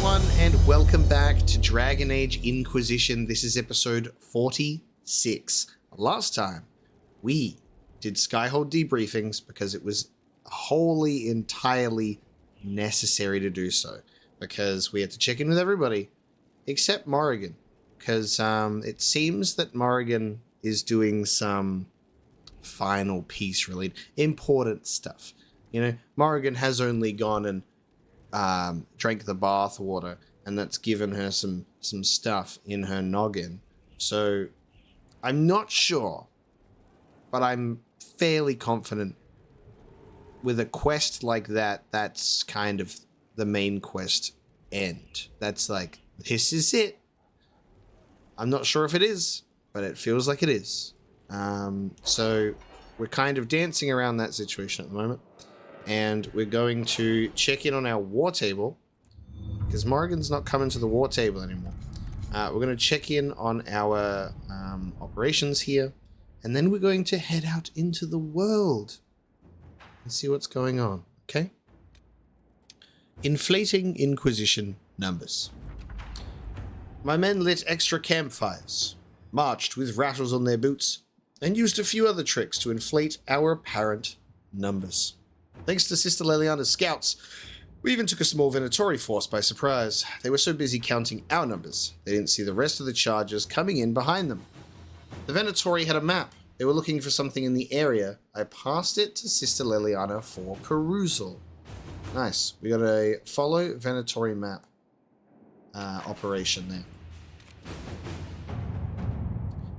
everyone, and welcome back to Dragon Age Inquisition. This is episode 46. Last time, we did Skyhold debriefings because it was wholly, entirely necessary to do so. Because we had to check in with everybody, except Morrigan. Because it seems that Morrigan is doing some final piece related, important stuff. You know, Morrigan has only gone and drank the bath water, and that's given her some stuff in her noggin. So I'm not sure, but I'm fairly confident with a quest like that, that's kind of the main quest end. That's like, this is it. I'm not sure if it is, but it feels like it is. So we're kind of dancing around that situation at the moment. And we're going to check in on our war table, because Morrigan's not coming to the war table anymore. We're going to check in on our operations here, and then we're going to head out into the world and see what's going on, okay? Inflating Inquisition numbers. My men lit extra campfires, marched with rattles on their boots, and used a few other tricks to inflate our apparent numbers. Thanks to Sister Leliana's scouts, we even took a small Venatori force by surprise. They were so busy counting our numbers, they didn't see the rest of the chargers coming in behind them. The Venatori had a map. They were looking for something in the area. I passed it to Sister Leliana for perusal. Nice. We got a follow Venatori map operation there.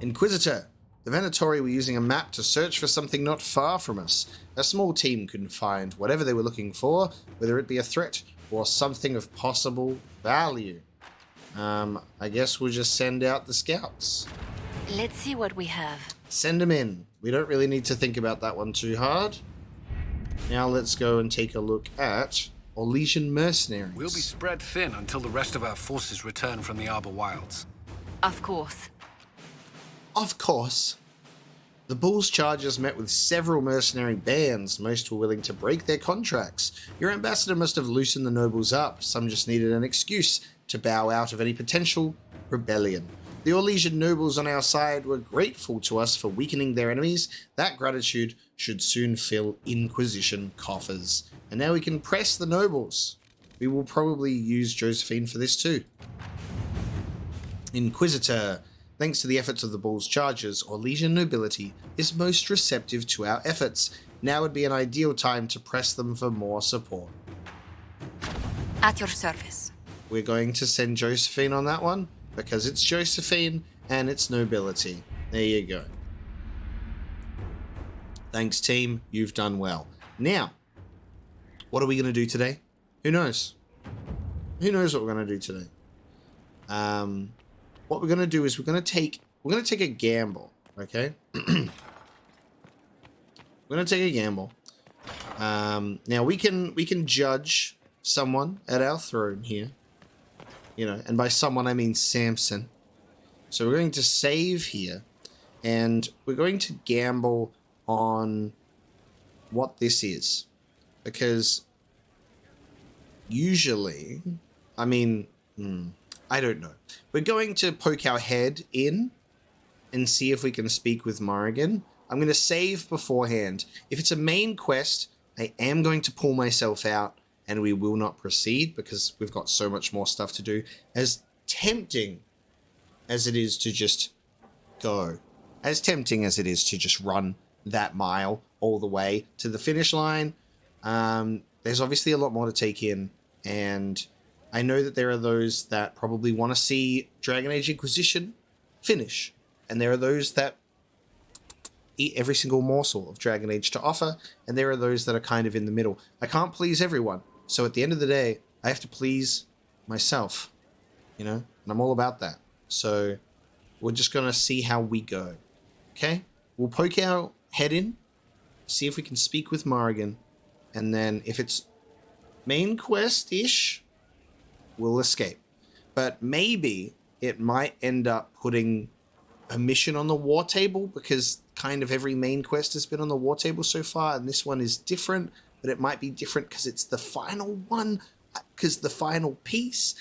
Inquisitor. The Venatori were using a map to search for something not far from us. A small team couldn't find whatever they were looking for, whether it be a threat or something of possible value. I guess we'll just send out the scouts. Let's see what we have. Send them in. We don't really need to think about that one too hard. Now let's go and take a look at Orlesian mercenaries. We'll be spread thin until the rest of our forces return from the Arbor Wilds. Of course. Of course. The Bull's chargers met with several mercenary bands. Most were willing to break their contracts. Your ambassador must have loosened the nobles up. Some just needed an excuse to bow out of any potential rebellion. The Orlesian nobles on our side were grateful to us for weakening their enemies. That gratitude should soon fill Inquisition coffers. And now we can press the nobles. We will probably use Josephine for this too. Inquisitor. Thanks to the efforts of the Bull's chargers, Orlesian nobility is most receptive to our efforts. Now would be an ideal time to press them for more support. At your service. We're going to send Josephine on that one, because it's Josephine and it's nobility. There you go. Thanks, team. You've done well. Now, what are we going to do today? Who knows? Who knows what we're going to do today? What we're going to do is we're going to take a gamble, okay? We're going to take a gamble. Now we can judge someone at our throne here, you know, and by someone I mean Samson. So we're going to save here, and we're going to gamble on what this is, because usually, I mean, I don't know. We're going to poke our head in and see if we can speak with Morrigan. I'm going to save beforehand. If it's a main quest, I am going to pull myself out and we will not proceed because we've got so much more stuff to do. As tempting as it is to just go, as tempting as it is to just run that mile all the way to the finish line, there's obviously a lot more to take in, and I know that there are those that probably want to see Dragon Age Inquisition finish, and there are those that eat every single morsel of Dragon Age to offer, and there are those that are kind of in the middle. I can't please everyone, so at the end of the day, I have to please myself, you know, and I'm all about that. So we're just going to see how we go, okay? We'll poke our head in, see if we can speak with Morrigan, and then if it's main quest-ish, we'll escape. But maybe it might end up putting a mission on the war table, because kind of every main quest has been on the war table so far, and this one is different, but it might be different because it's the final one. because the final piece,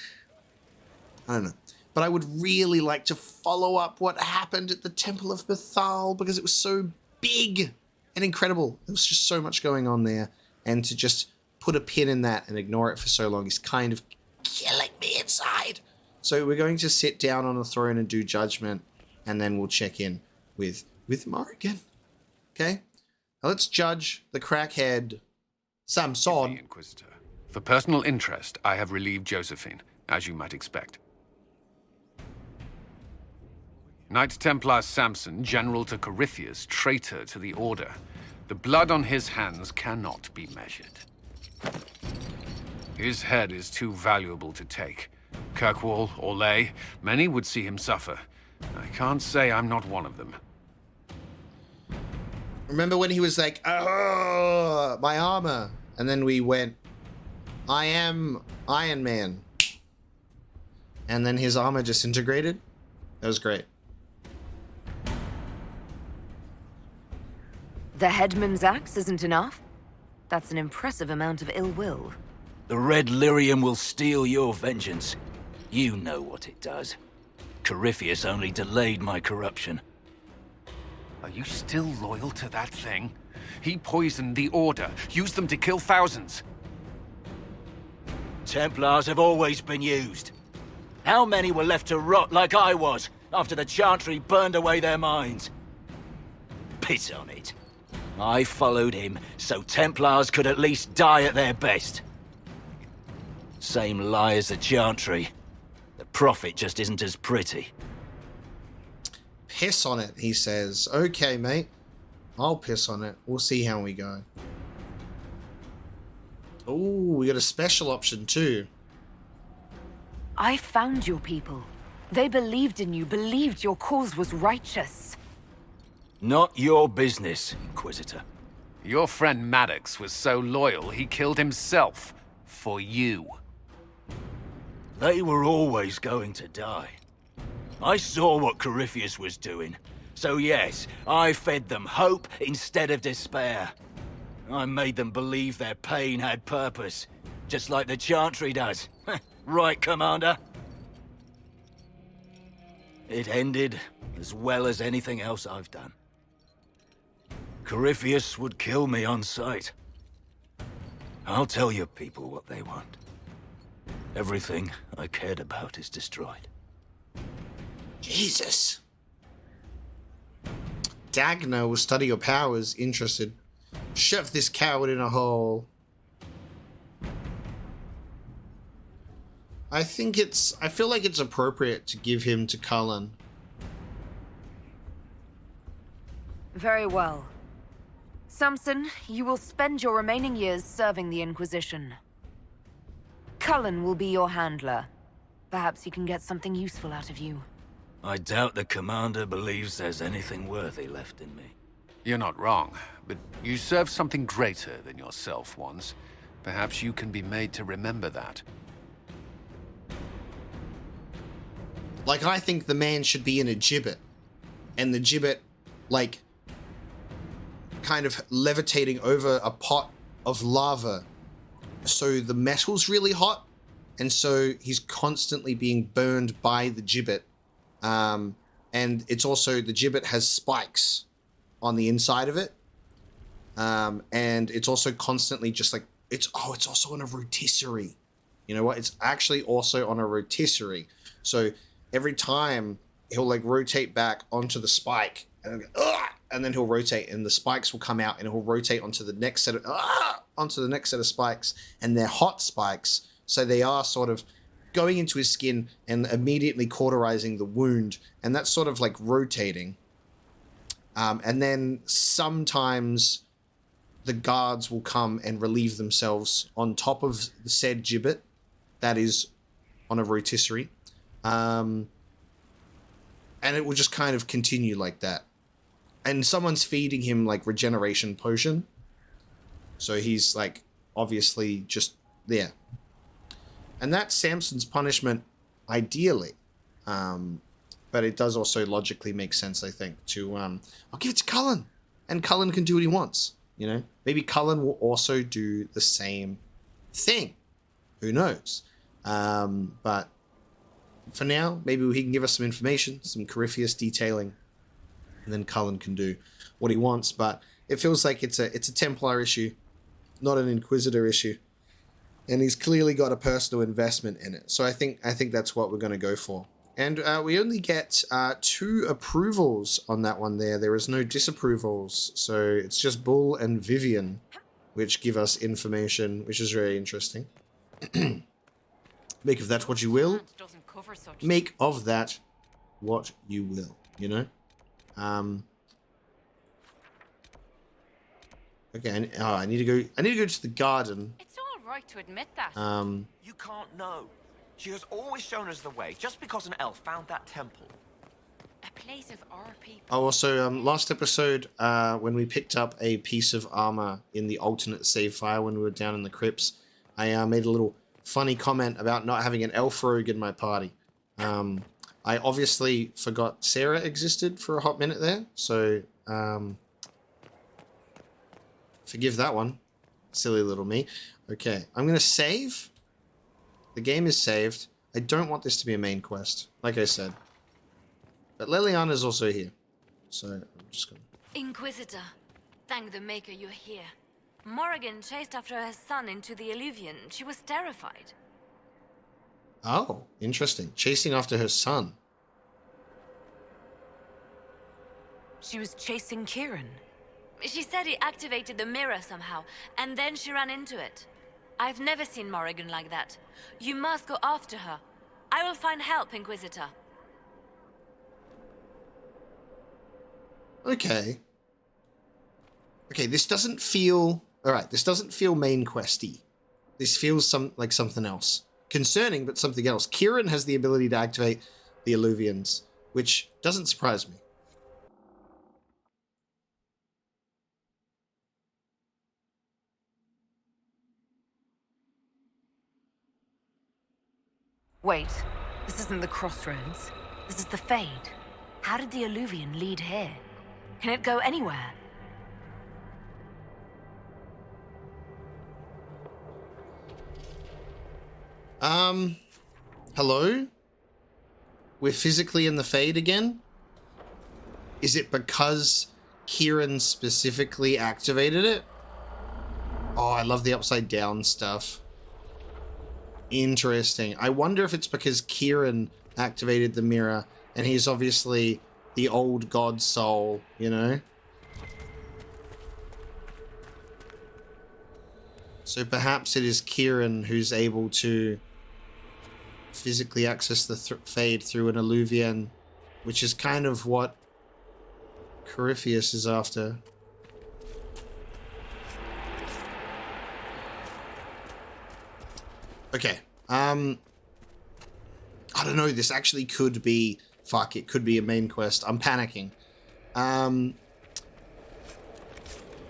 I don't know. But I would really like to follow up what happened at the Temple of Bethal, because it was so big and incredible. There was just so much going on there. And to just put a pin in that and ignore it for so long is kind of killing me inside. So we're going to sit down on the throne and do judgment, and then we'll check in with Morrigan. Okay? Now let's judge the crackhead Samson. The Inquisitor. For personal interest, I have relieved Josephine, as you might expect. Knight Templar Samson, general to Corypheus, traitor to the Order. The blood on his hands cannot be measured. His head is too valuable to take. Kirkwall, Orlais, many would see him suffer. I can't say I'm not one of them. Remember when he was like, oh, my armor? And then we went, I am Iron Man. And then his armor disintegrated? That was great. The headman's axe isn't enough? That's an impressive amount of ill will. The Red Lyrium will steal your vengeance. You know what it does. Corypheus only delayed my corruption. Are you still loyal to that thing? He poisoned the Order, used them to kill thousands. Templars have always been used. How many were left to rot like I was, after the Chantry burned away their minds? Piss on it. I followed him, so Templars could at least die at their best. Same lie as the Chantry. The Prophet just isn't as pretty. Piss on it, he says. Okay, mate. I'll piss on it. We'll see how we go. Oh, we got a special option too. I found your people. They believed in you, believed your cause was righteous. Not your business, Inquisitor. Your friend Maddox was so loyal, he killed himself. For you. They were always going to die. I saw what Corypheus was doing. So yes, I fed them hope instead of despair. I made them believe their pain had purpose, just like the Chantry does. Right, Commander? It ended as well as anything else I've done. Corypheus would kill me on sight. I'll tell your people what they want. Everything I cared about is destroyed. Jesus. Dagna will study your powers, interested. Shove this coward in a hole. I feel like it's appropriate to give him to Cullen. Very well. Samson, you will spend your remaining years serving the Inquisition. Cullen will be your handler. Perhaps he can get something useful out of you. I doubt the Commander believes there's anything worthy left in me. You're not wrong, but you served something greater than yourself once. Perhaps you can be made to remember that. Like, I think the man should be in a gibbet. And the gibbet, like, kind of levitating over a pot of lava. So the metal's really hot. And so he's constantly being burned by the gibbet. And it's also, the gibbet has spikes on the inside of it. And it's also constantly just like, it's also on a rotisserie. You know what? It's actually also on a rotisserie. So every time he'll like rotate back onto the spike and, and then he'll rotate and the spikes will come out and he'll rotate onto the next set of spikes, and they're hot spikes. So they are sort of going into his skin and immediately cauterizing the wound, and that's sort of like rotating. And then sometimes the guards will come and relieve themselves on top of the said gibbet that is on a rotisserie. And it will just kind of continue like that. And someone's feeding him like regeneration potion. So he's like obviously just there. And that's Samson's punishment, ideally. But it does also logically make sense, I think, to I'll give it to Cullen. And Cullen can do what he wants, you know? Maybe Cullen will also do the same thing. Who knows? But for now, maybe he can give us some information, some Corypheus detailing, and then Cullen can do what he wants. But it feels like it's a Templar issue, not an Inquisitor issue, and he's clearly got a personal investment in it. So I think that's what we're going to go for. And we only get 2 approvals on that one there. There is no disapprovals, so it's just Bull and Vivian, which give us information, which is very interesting. Make of that what you will. Make of that what you will, you know? Okay, I need to go to the garden. It's all right to admit that. You can't know. She has always shown us the way, just because an elf found that temple. A place of our people. Oh, also, last episode, when we picked up a piece of armor in the alternate save file when we were down in the crypts, I made a little funny comment about not having an elf rogue in my party. I obviously forgot Sarah existed for a hot minute there, so forgive that one. Silly little me. Okay, I'm going to save. The game is saved. I don't want this to be a main quest, like I said. But Leliana's also here, so I'm just going to... Inquisitor, thank the Maker you're here. Morrigan chased after her son into the Illuvian. She was terrified. Oh, interesting. Chasing after her son. She was chasing Kieran. She said he activated the mirror somehow, and then she ran into it. I've never seen Morrigan like that. You must go after her. I will find help, Inquisitor. Okay. Okay, this doesn't feel... Alright, this doesn't feel main questy. This feels like something else. Concerning, but something else. Kieran has the ability to activate the Illuvians, which doesn't surprise me. Wait, this isn't the Crossroads. This is the Fade. How did the Illuvian lead here? Can it go anywhere? Hello? We're physically in the Fade again? Is it because Kieran specifically activated it? Oh, I love the upside down stuff. Interesting. I wonder if it's because Kieran activated the mirror and he's obviously the old god soul, you know? So perhaps it is Kieran who's able to physically access the Fade through an Illuvian, which is kind of what Corypheus is after. Okay. I don't know. This actually could be... Fuck, it could be a main quest. I'm panicking.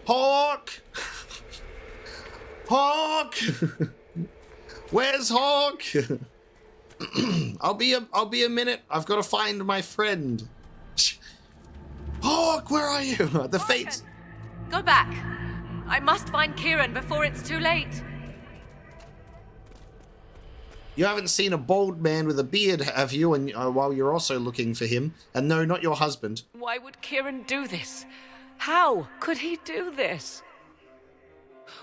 Hawk! Hawk! Where's Hawk? I'll be a minute. I've got to find my friend. Hawk, where are you? The Fates. Go back. I must find Kieran before it's too late. You haven't seen a bald man with a beard, have you? And while you're also looking for him, and no, not your husband. Why would Kieran do this? How could he do this?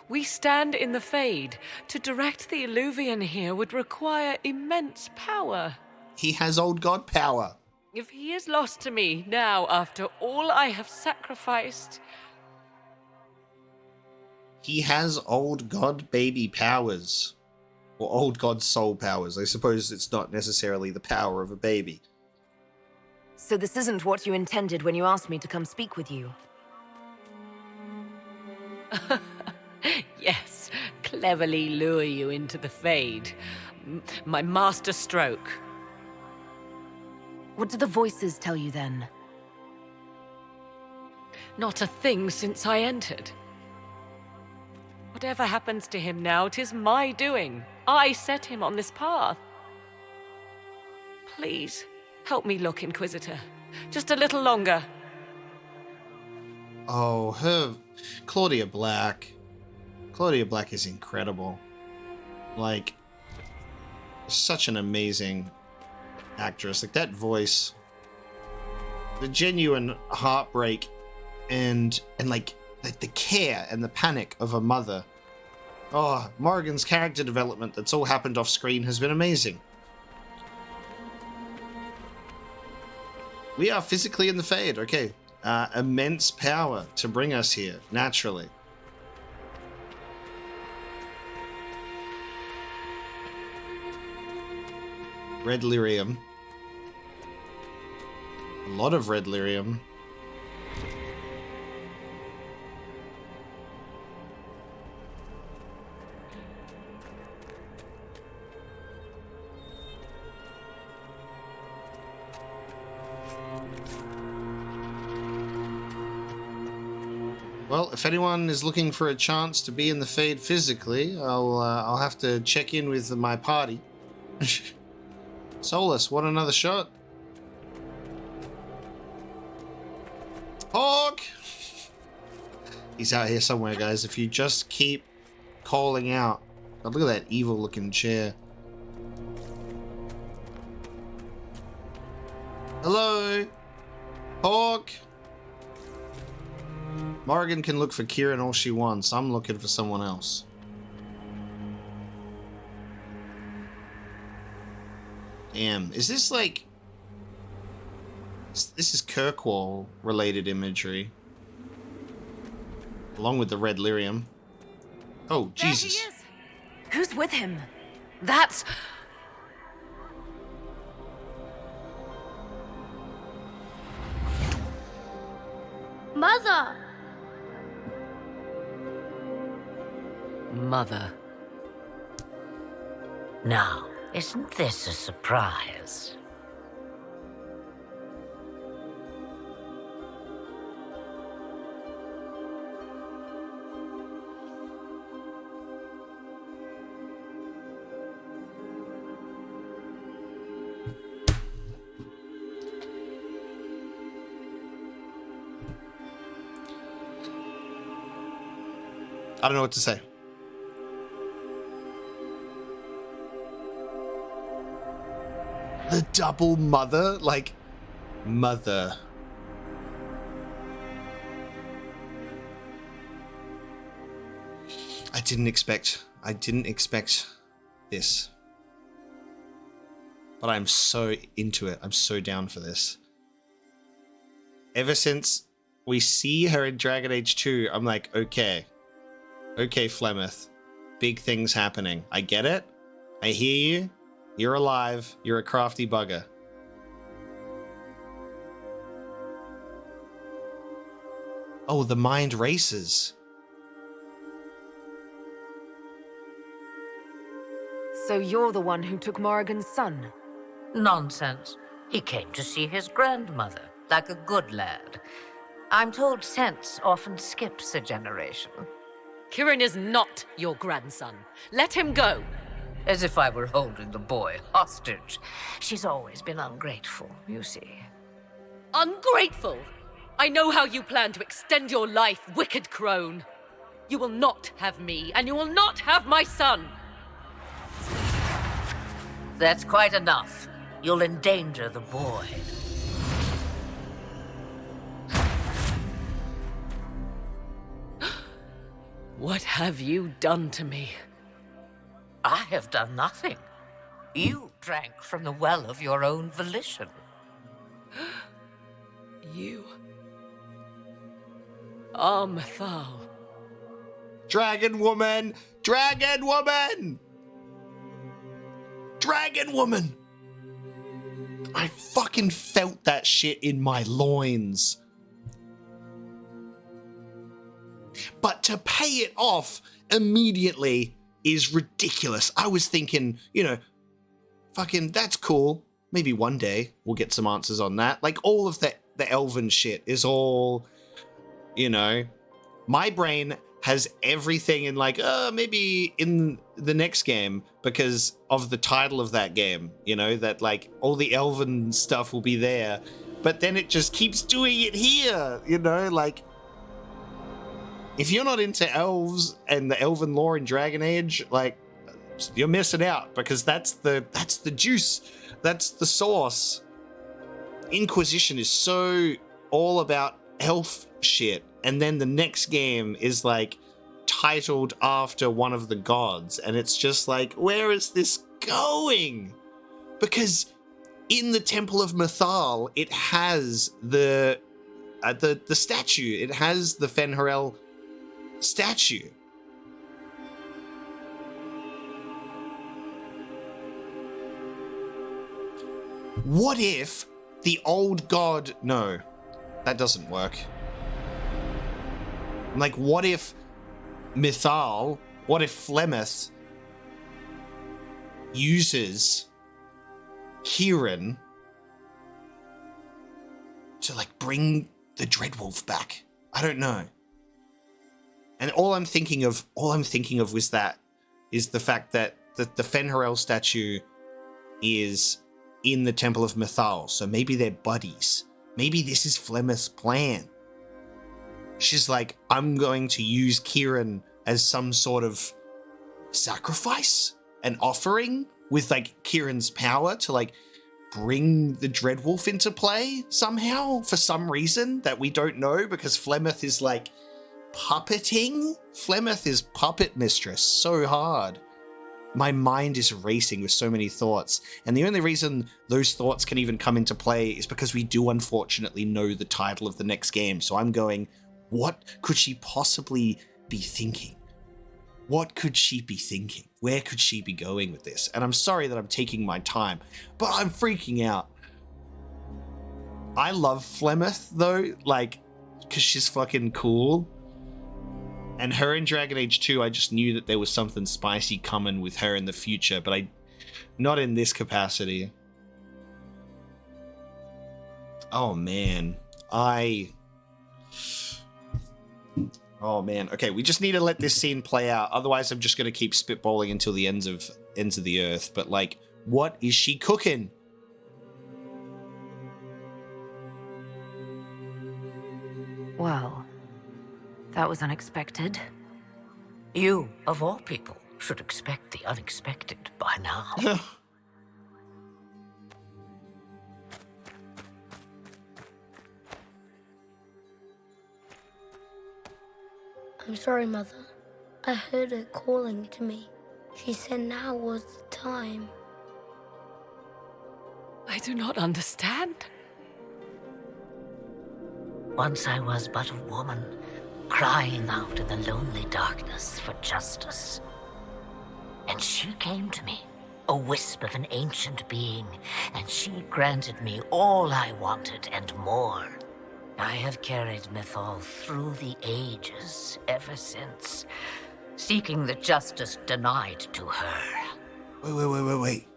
We stand in the Fade. To direct the Illuvian here would require immense power. He has old god power. If he is lost to me now after all I have sacrificed... He has old god baby powers. Or old god soul powers. I suppose it's not necessarily the power of a baby. So this isn't what you intended when you asked me to come speak with you. Yes, cleverly lure you into the Fade. My master stroke. What do the voices tell you then? Not a thing since I entered. Whatever happens to him now, 'tis my doing. I set him on this path. Please, help me look, Inquisitor. Just a little longer. Oh, her... Claudia Black. Claudia Black is incredible. Like, such an amazing actress. Like, that voice, the genuine heartbreak and like the care and the panic of a mother. Oh, Morrigan's character development that's all happened off screen has been amazing. We are physically in the Fade. Okay. Immense power to bring us here, naturally. Red lyrium. A lot of red lyrium. Well, if anyone is looking for a chance to be in the Fade physically, I'll have to check in with my party. Solus, what another shot? Hawk! He's out here somewhere, guys. If you just keep calling out. Oh, look at that evil looking chair. Hello? Hawk? Morrigan can look for Kieran all she wants. I'm looking for someone else. Damn. Is this like... This is Kirkwall related imagery. Along with the red lyrium. Oh, Jesus. There he is. Who's with him? That's... Mother! Mother. Now, isn't this a surprise? I don't know what to say. The double mother? Like, mother. I didn't expect this. But I'm so into it. I'm so down for this. Ever since we see her in Dragon Age 2, I'm like, okay. Okay, Flemeth. Big things happening. I get it. I hear you. You're alive. You're a crafty bugger. Oh, the mind races. So you're the one who took Morrigan's son? Nonsense. He came to see his grandmother, like a good lad. I'm told sense often skips a generation. Kieran is not your grandson. Let him go. As if I were holding the boy hostage. She's always been ungrateful, you see. Ungrateful? I know how you plan to extend your life, wicked crone. You will not have me, and you will not have my son. That's quite enough. You'll endanger the boy. What have you done to me? I have done nothing. You drank from the well of your own volition. You... Armthal. Dragon woman! Dragon woman! Dragon woman! I fucking felt that shit in my loins. But to pay it off immediately is ridiculous. I was thinking, you know, fucking that's cool. Maybe one day we'll get some answers on that. Like all of the elven shit is all, you know, my brain has everything in like, maybe in the next game because of the title of that game, you know, that like all the elven stuff will be there. But then it just keeps doing it here, you know, like if you're not into elves and the elven lore in Dragon Age, like you're missing out, because that's the juice. That's the sauce. Inquisition is so all about elf shit, and then the next game is like titled after one of the gods, and it's just like, where is this going? Because in the Temple of Mythal, it has the statue. It has the Fen'Harel statue. What if the old god... No, that doesn't work. Like, what if Mythal, what if Flemeth uses Kieran to, like, bring the Dreadwolf back? I don't know. And all I'm thinking of was that, is the fact that the Fen'Harel statue is in the Temple of Mythal, so maybe they're buddies. Maybe this is Flemeth's plan. She's like, I'm going to use Kieran as some sort of sacrifice, an offering with like Kieran's power to like bring the Dreadwolf into play somehow for some reason that we don't know, because Flemeth is like puppeting. Flemeth is puppet mistress so hard. My mind is racing with so many thoughts, and the only reason those thoughts can even come into play is because we do unfortunately know the title of the next game. So I'm going, what could she possibly be thinking? What could she be thinking? Where could she be going with this? And I'm sorry that I'm taking my time, but I'm freaking out. I love Flemeth though, like, because she's fucking cool. And her in Dragon Age 2, I just knew that there was something spicy coming with her in the future, but not in this capacity. Oh man. Oh man. Okay, we just need to let this scene play out. Otherwise, I'm just going to keep spitballing until the ends of the earth. But like, what is she cooking? Well, that was unexpected. You, of all people, should expect the unexpected by now. I'm sorry, Mother. I heard her calling to me. She said now was the time. I do not understand. Once I was but a woman, crying out in the lonely darkness for justice. And she came to me, a wisp of an ancient being, and she granted me all I wanted and more. I have carried Mythal through the ages ever since, seeking the justice denied to her. Wait.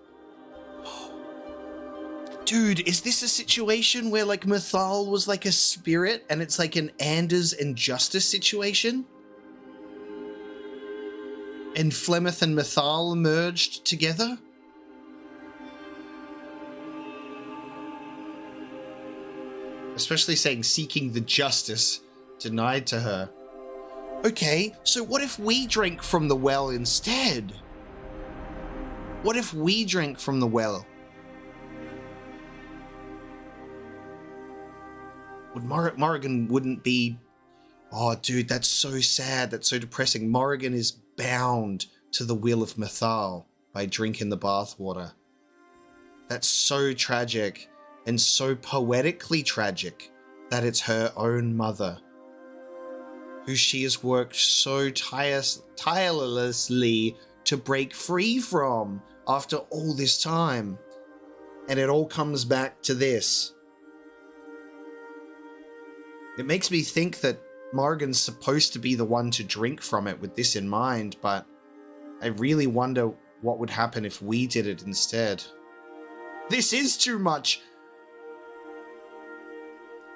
Dude, is this a situation where like Mythal was like a spirit and it's like an Anders and Justice situation? And Flemeth and Mythal merged together? Especially saying seeking the justice denied to her. Okay, so what if we drank from the well instead? What if we drank from the well? Would Morrigan wouldn't be... Oh, dude, that's so sad. That's so depressing. Morrigan is bound to the will of Mythal by drinking the bathwater. That's so tragic and so poetically tragic that it's her own mother, who she has worked so tirelessly to break free from after all this time. And it all comes back to this. It makes me think that Morrigan's supposed to be the one to drink from it with this in mind, but I really wonder what would happen if we did it instead. This is too much!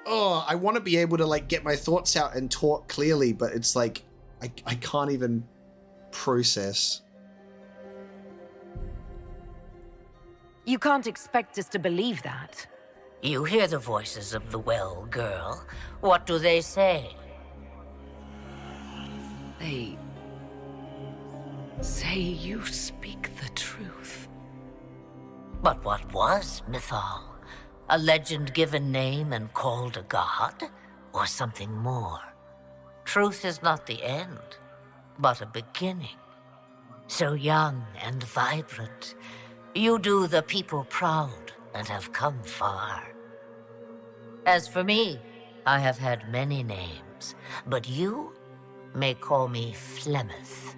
Oh, I want to be able to like get my thoughts out and talk clearly, but it's like, I can't even process. You can't expect us to believe that. You hear the voices of the well, girl. What do they say? Say you speak the truth. But what was Mythal? A legend given name and called a god? Or something more? Truth is not the end, but a beginning. So young and vibrant, you do the people proud and have come far. As for me, I have had many names, but you may call me Flemeth.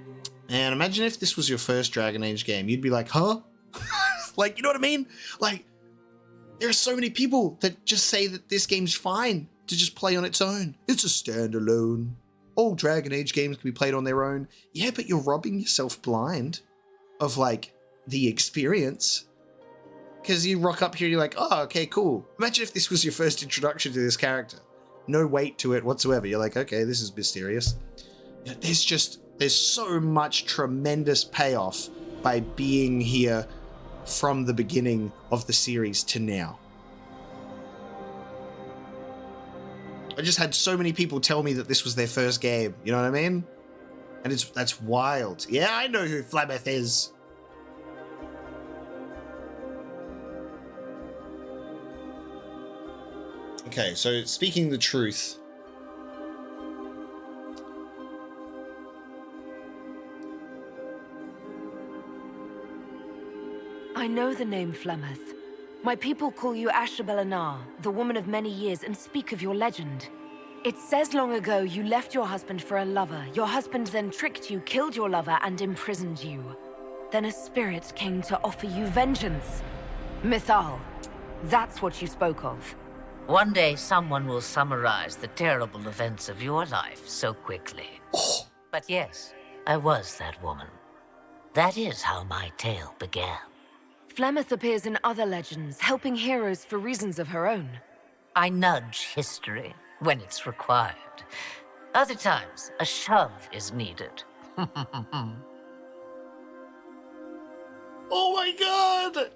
And imagine if this was your first Dragon Age game, you'd be like, huh? Like, you know what I mean? Like, there are so many people that just say that this game's fine to just play on its own. It's a standalone. All Dragon Age games can be played on their own. Yeah, but you're robbing yourself blind of, like, the experience. Because you rock up here and you're like, oh, okay, cool. Imagine if this was your first introduction to this character. No weight to it whatsoever. You're like, okay, this is mysterious. Yeah, there's so much tremendous payoff by being here from the beginning of the series to now. I just had so many people tell me that this was their first game, you know what I mean? And that's wild. Yeah, I know who Flemeth is. Okay, so speaking the truth. I know the name Flemeth. My people call you Ashabelanar, the woman of many years, and speak of your legend. It says long ago you left your husband for a lover. Your husband then tricked you, killed your lover, and imprisoned you. Then a spirit came to offer you vengeance. Mythal, that's what you spoke of. One day someone will summarize the terrible events of your life so quickly. But yes, I was that woman. That is how my tale began. Flemeth appears in other legends, helping heroes for reasons of her own. I nudge history when it's required. Other times, a shove is needed. Oh my god!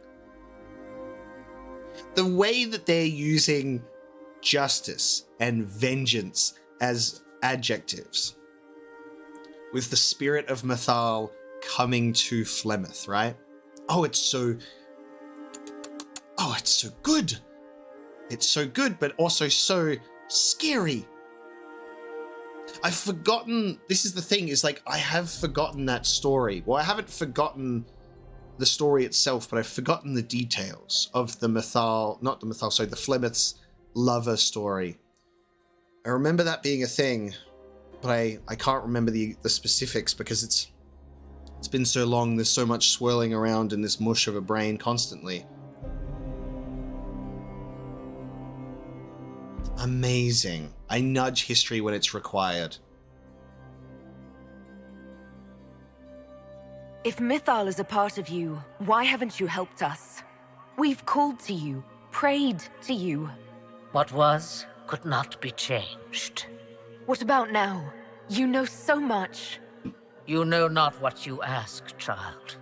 The way that they're using justice and vengeance as adjectives, with the spirit of Mythal coming to Flemeth, right? Oh, it's so good. It's so good, but also so scary. I've forgotten, this is the thing, is like, I have forgotten that story. Well, I haven't forgotten the story itself, but I've forgotten the details of the the Flemeth's lover story. I remember that being a thing, but I can't remember the specifics because it's been so long, there's so much swirling around in this mush of a brain constantly. Amazing. I nudge history when it's required. If Mythal is a part of you, why haven't you helped us? We've called to you, prayed to you. What was could not be changed. What about now? You know so much. You know not what you ask, child.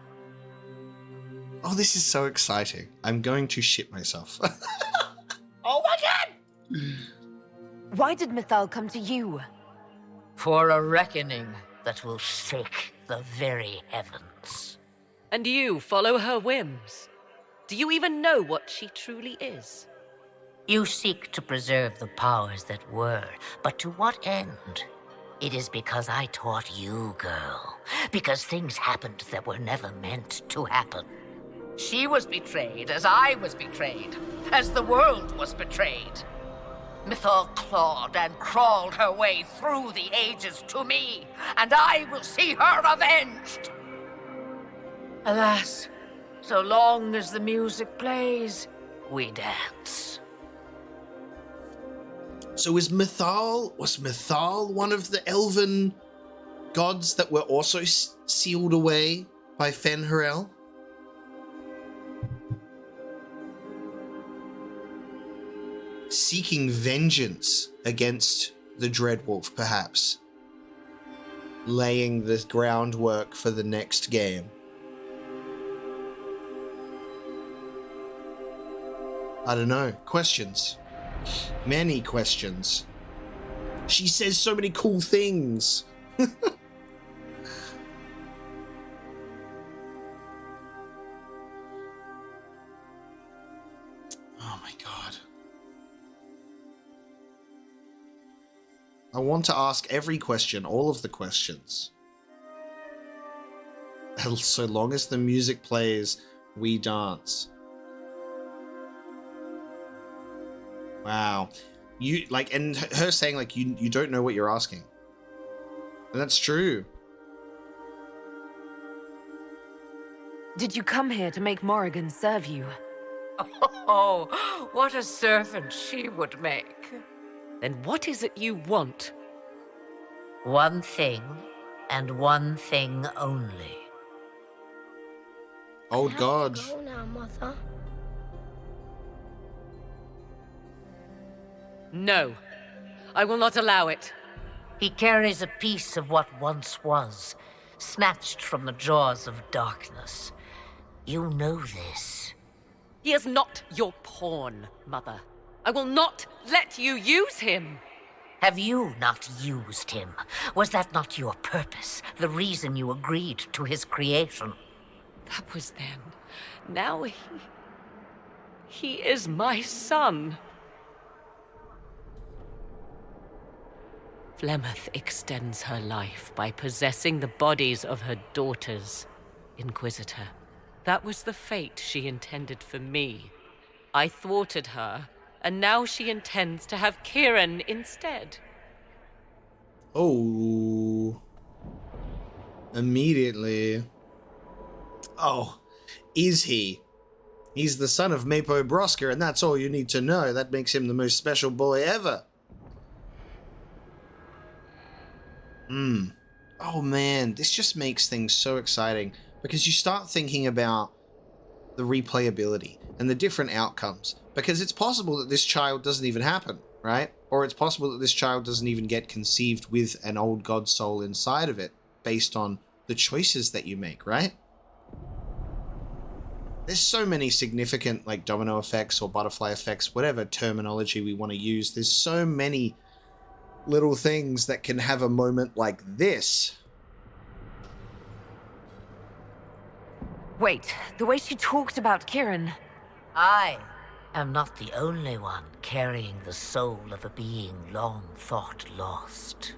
Oh, this is so exciting. I'm going to shit myself. Oh my god! Why did Mythal come to you? For a reckoning that will shake the very heavens. And you follow her whims. Do you even know what she truly is? You seek to preserve the powers that were, but to what end? It is because I taught you, girl. Because things happened that were never meant to happen. She was betrayed as I was betrayed, as the world was betrayed. Mythal clawed and crawled her way through the ages to me, and I will see her avenged. Alas, so long as the music plays, we dance. So was Mythal one of the elven gods that were also sealed away by Fen'Harel? Seeking vengeance against the Dreadwolf, perhaps. Laying the groundwork for the next game. I don't know. Questions? Many questions. She says so many cool things. my god. I want to ask every question, all of the questions. So long as the music plays, we dance. Wow. You like, and her saying like you don't know what you're asking. And that's true. Did you come here to make Morrigan serve you? Oh, what a servant she would make. Then what is it you want? One thing, and one thing only. Old I have God. to go now, Mother. No, I will not allow it. He carries a piece of what once was, snatched from the jaws of darkness. You know this. He is not your pawn, Mother. I will not let you use him. Have you not used him? Was that not your purpose, the reason you agreed to his creation? That was then. Now he is my son. Flemeth extends her life by possessing the bodies of her daughters, Inquisitor. That was the fate she intended for me. I thwarted her, and now she intends to have Kieran instead. Oh. Immediately. Oh, is he? He's the son of Mapo Brosker, and that's all you need to know. That makes him the most special boy ever. Oh man, this just makes things so exciting because you start thinking about the replayability and the different outcomes, because it's possible that this child doesn't even happen, right? Or it's possible that this child doesn't even get conceived with an old god soul inside of it based on the choices that you make, right? There's so many significant like domino effects or butterfly effects, whatever terminology we want to use. There's so many little things that can have a moment like this. Wait, the way she talked about Kieran. I am not the only one carrying the soul of a being long thought lost.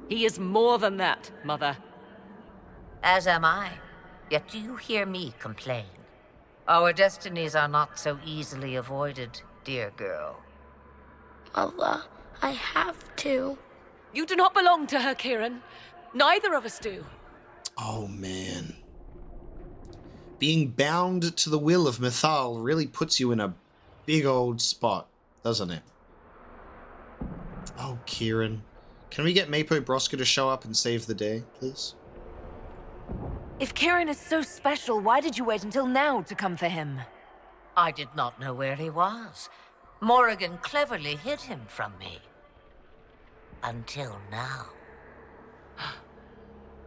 He is more than that, Mother. As am I. Yet do you hear me complain? Our destinies are not so easily avoided, dear girl. Mother, I have to. You do not belong to her, Kieran. Neither of us do. Oh man. Being bound to the will of Mythal really puts you in a big old spot, doesn't it? Oh, Kieran. Can we get Mapo Brosker to show up and save the day, please? If Kieran is so special, why did you wait until now to come for him? I did not know where he was. Morrigan cleverly hid him from me. Until now.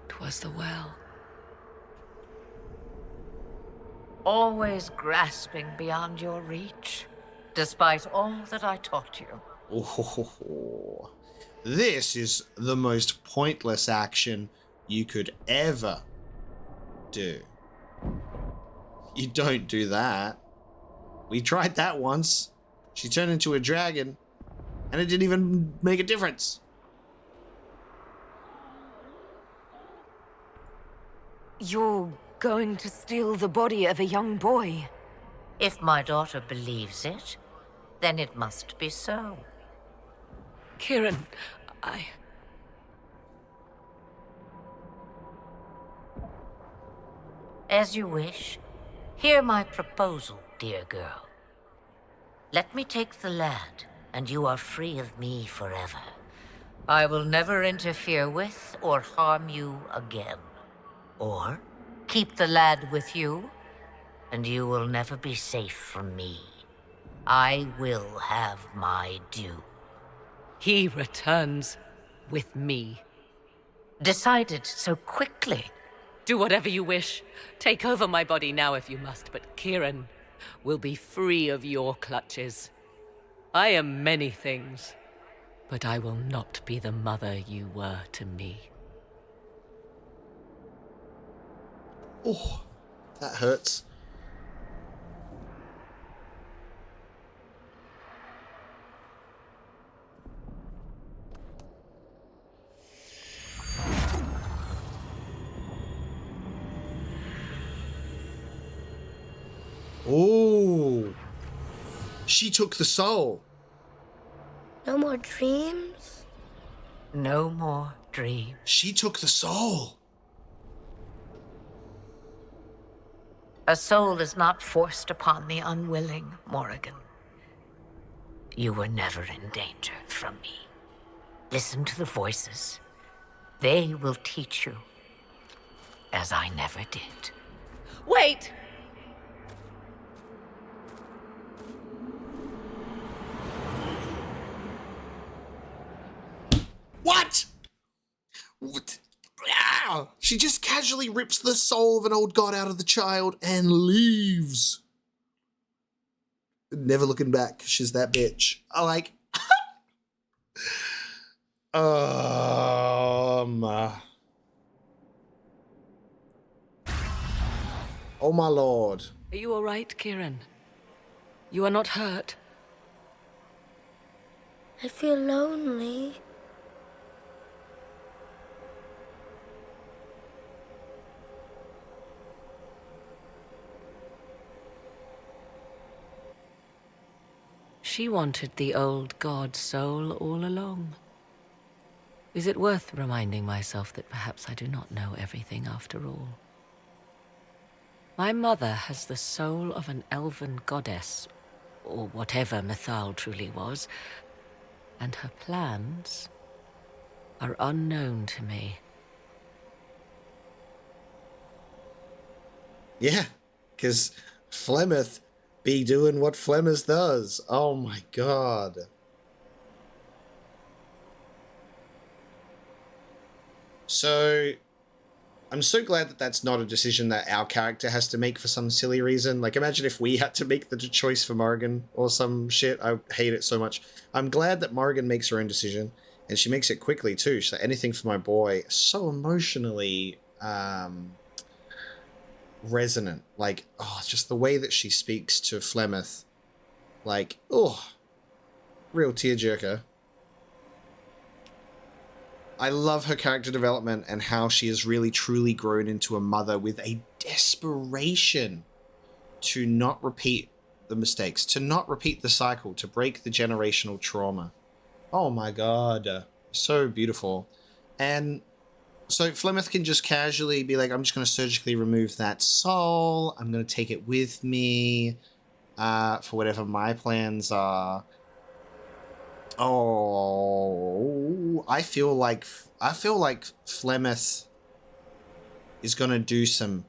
'Twas the well. Always grasping beyond your reach, despite all that I taught you. Oh, this is the most pointless action you could ever do. You don't do that. We tried that once. She turned into a dragon, and it didn't even make a difference. You're going to steal the body of a young boy. If my daughter believes it, then it must be so. Kieran, As you wish. Hear my proposal, dear girl. Let me take the lad, and you are free of me forever. I will never interfere with or harm you again. Or keep the lad with you, and you will never be safe from me. I will have my due. he returns with me. Decided so quickly. Do whatever you wish. Take over my body now if you must, but Kieran will be free of your clutches. I am many things, but I will not be the mother you were to me. Oh, that hurts. Oh, she took the soul. No more dreams? No more dreams. She took the soul. A soul is not forced upon the unwilling, Morrigan. You were never in danger from me. Listen to the voices. They will teach you, as I never did. Wait! What? What? Ah! She just casually rips the soul of an old god out of the child and leaves. Never looking back. She's that bitch. I like. Oh my lord. Are you all right, Kieran? You are not hurt? I feel lonely. She wanted the old god soul all along. Is it worth reminding myself that perhaps I do not know everything after all? My mother has the soul of an elven goddess, or whatever Mythal truly was, and her plans are unknown to me. Yeah, because Flemeth be doing what Flemeth does. Oh my god. So, I'm so glad that that's not a decision that our character has to make for some silly reason. Like, imagine if we had to make the choice for Morrigan or some shit. I hate it so much. I'm glad that Morrigan makes her own decision, and she makes it quickly too. She's like, anything for my boy. So emotionally resonant. Like, oh, just the way that she speaks to Flemeth. Like, oh, real tearjerker. I love her character development and how she has really truly grown into a mother with a desperation to not repeat the mistakes, to not repeat the cycle, to break the generational trauma. Oh my god. So beautiful. And so Flemeth can just casually be like, I'm just going to surgically remove that soul. I'm going to take it with me for whatever my plans are. Oh, I feel like Flemeth is gonna do some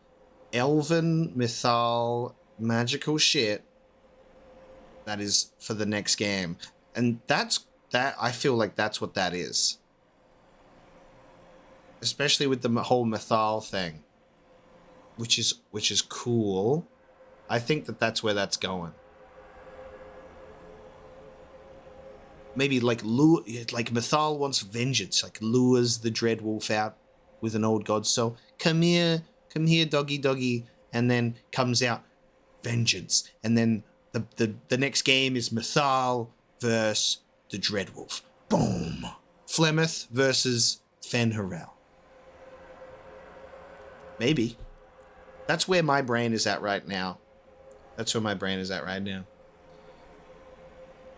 elven mythal magical shit that is for the next game, and I feel like that's what that is, especially with the whole mythal thing, which is cool. I think that that's where that's going. Maybe like Mythal wants vengeance, like lures the Dreadwolf out with an old god soul. Come here, doggy, and then comes out vengeance, and then the next game is Mythal versus the Dreadwolf. Boom, Flemeth versus Fen'Harel. Maybe that's where my brain is at right now.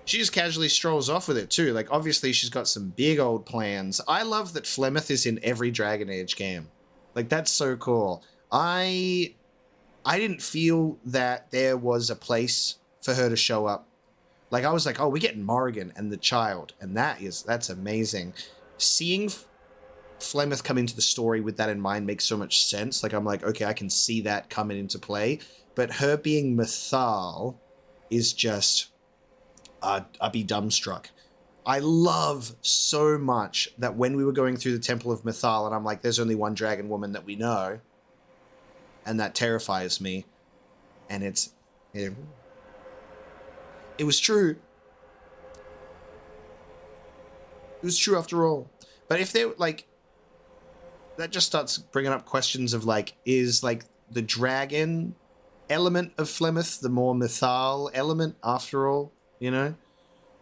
She just casually strolls off with it too. Like, obviously she's got some big old plans. I love that Flemeth is in every Dragon Age game. Like, that's so cool. I didn't feel that there was a place for her to show up. Like, I was like, oh, we're getting Morrigan and the child, and that's amazing. Seeing Flemeth come into the story with that in mind makes so much sense. Like, I'm like, okay, I can see that coming into play. But her being Mythal is just... I'd be dumbstruck. I love so much that when we were going through the Temple of Mythal, and I'm like, there's only one dragon woman that we know, and that terrifies me. And it was true. It was true after all. But if they like, that just starts bringing up questions of like, is like the dragon element of Flemeth the more Mythal element after all? You know,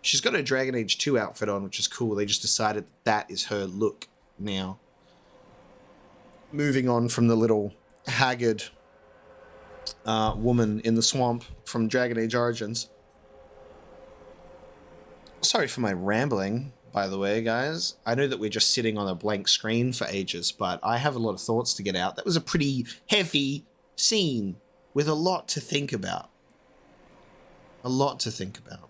she's got her Dragon Age 2 outfit on, which is cool. They just decided that is her look now. Moving on from the little haggard woman in the swamp from Dragon Age Origins. Sorry for my rambling, by the way, guys. I know that we're just sitting on a blank screen for ages, but I have a lot of thoughts to get out. That was a pretty heavy scene with a lot to think about. A lot to think about.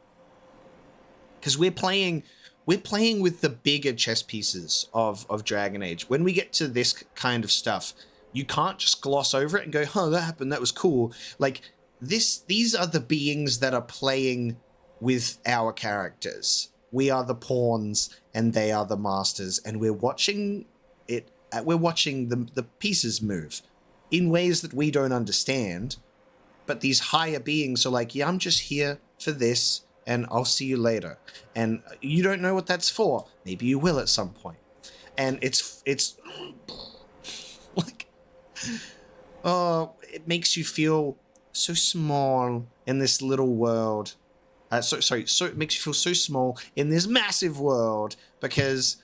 Because we're playing with the bigger chess pieces of Dragon Age. When we get to this kind of stuff, you can't just gloss over it and go, "Oh, that happened, that was cool." Like, these are the beings that are playing with our characters. We are the pawns and they are the masters, and we're watching it. We're watching the pieces move in ways that we don't understand. But these higher beings are like, "Yeah, I'm just here for this, and I'll see you later." And you don't know what that's for. Maybe you will at some point. And it's like, oh, it makes you feel so small in this little world. So it makes you feel so small in this massive world, because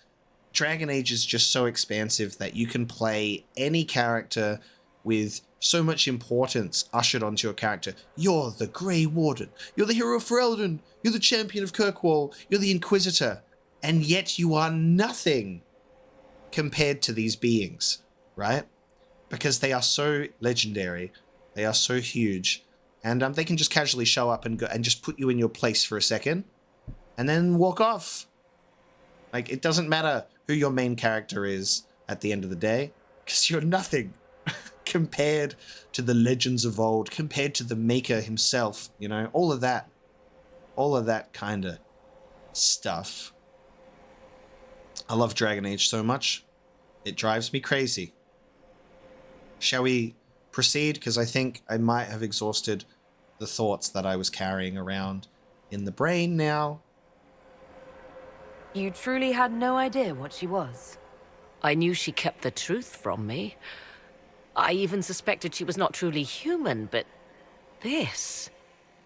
Dragon Age is just so expansive that you can play any character with so much importance ushered onto your character. You're the Grey Warden. You're the hero of Ferelden. You're the champion of Kirkwall. You're the Inquisitor. And yet you are nothing compared to these beings, right? Because they are so legendary. They are so huge. And they can just casually show up and go and just put you in your place for a second and then walk off. Like, it doesn't matter who your main character is at the end of the day, because you're nothing compared to the legends of old, compared to the Maker himself, you know, all of that kind of stuff. I love Dragon Age so much. It drives me crazy. Shall we proceed? Because I think I might have exhausted the thoughts that I was carrying around in the brain now. You truly had no idea what she was. I knew she kept the truth from me. I even suspected she was not truly human, but this...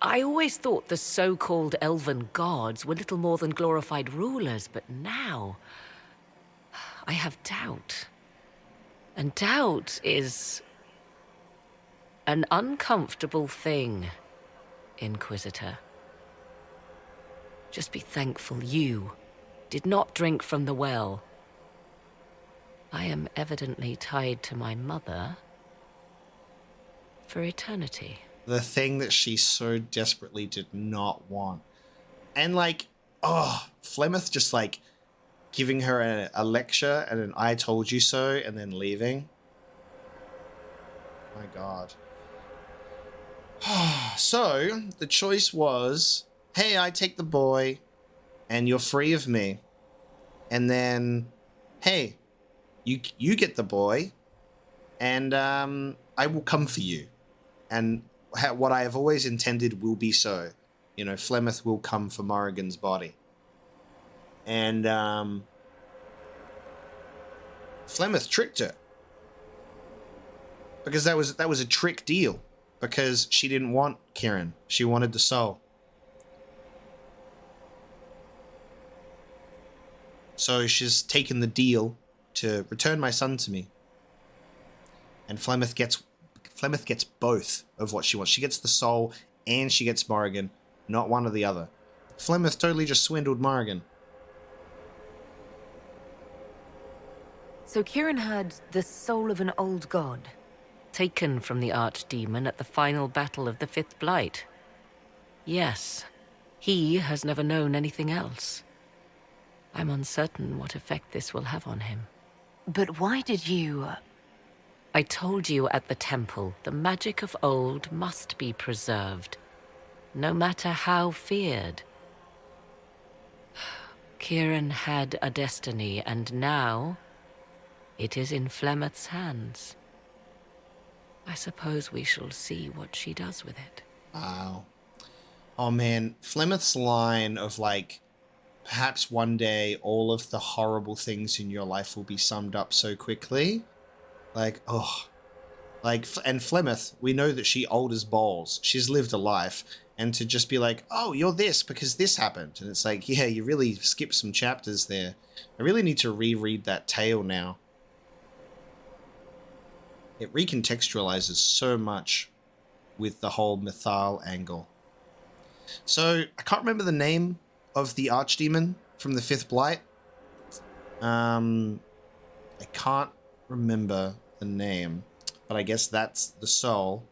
I always thought the so-called elven gods were little more than glorified rulers, but now... I have doubt. And doubt is... an uncomfortable thing, Inquisitor. Just be thankful you did not drink from the well. I am evidently tied to my mother for eternity. The thing that she so desperately did not want. And like, oh, Flemeth just like giving her a lecture and an "I told you so" and then leaving. My God. So the choice was, hey, I take the boy and you're free of me. And then, hey, you get the boy and I will come for you. And what I have always intended will be so. You know, Flemeth will come for Morrigan's body. And Flemeth tricked her. Because that was a trick deal. Because she didn't want Kieran. She wanted the soul. So she's taken the deal to return my son to me. And Flemeth gets both of what she wants. She gets the soul and she gets Morrigan, not one or the other. Flemeth totally just swindled Morrigan. So Kieran had the soul of an old god. Taken from the archdemon at the final battle of the Fifth Blight. Yes, he has never known anything else. I'm uncertain what effect this will have on him. But why did you... I told you at the temple, the magic of old must be preserved, no matter how feared. Kieran had a destiny, and now it is in Flemeth's hands. I suppose we shall see what she does with it. Wow. Oh man, Flemeth's line of like, perhaps one day all of the horrible things in your life will be summed up so quickly. Like, oh. Like, and Flemeth, we know that she old as balls. She's lived a life. And to just be like, oh, you're this because this happened. And it's like, yeah, you really skipped some chapters there. I really need to reread that tale now. It recontextualizes so much. with the whole Mythal angle. So I can't remember the name of the archdemon from the Fifth Blight. I can't remember the name, but I guess that's the soul.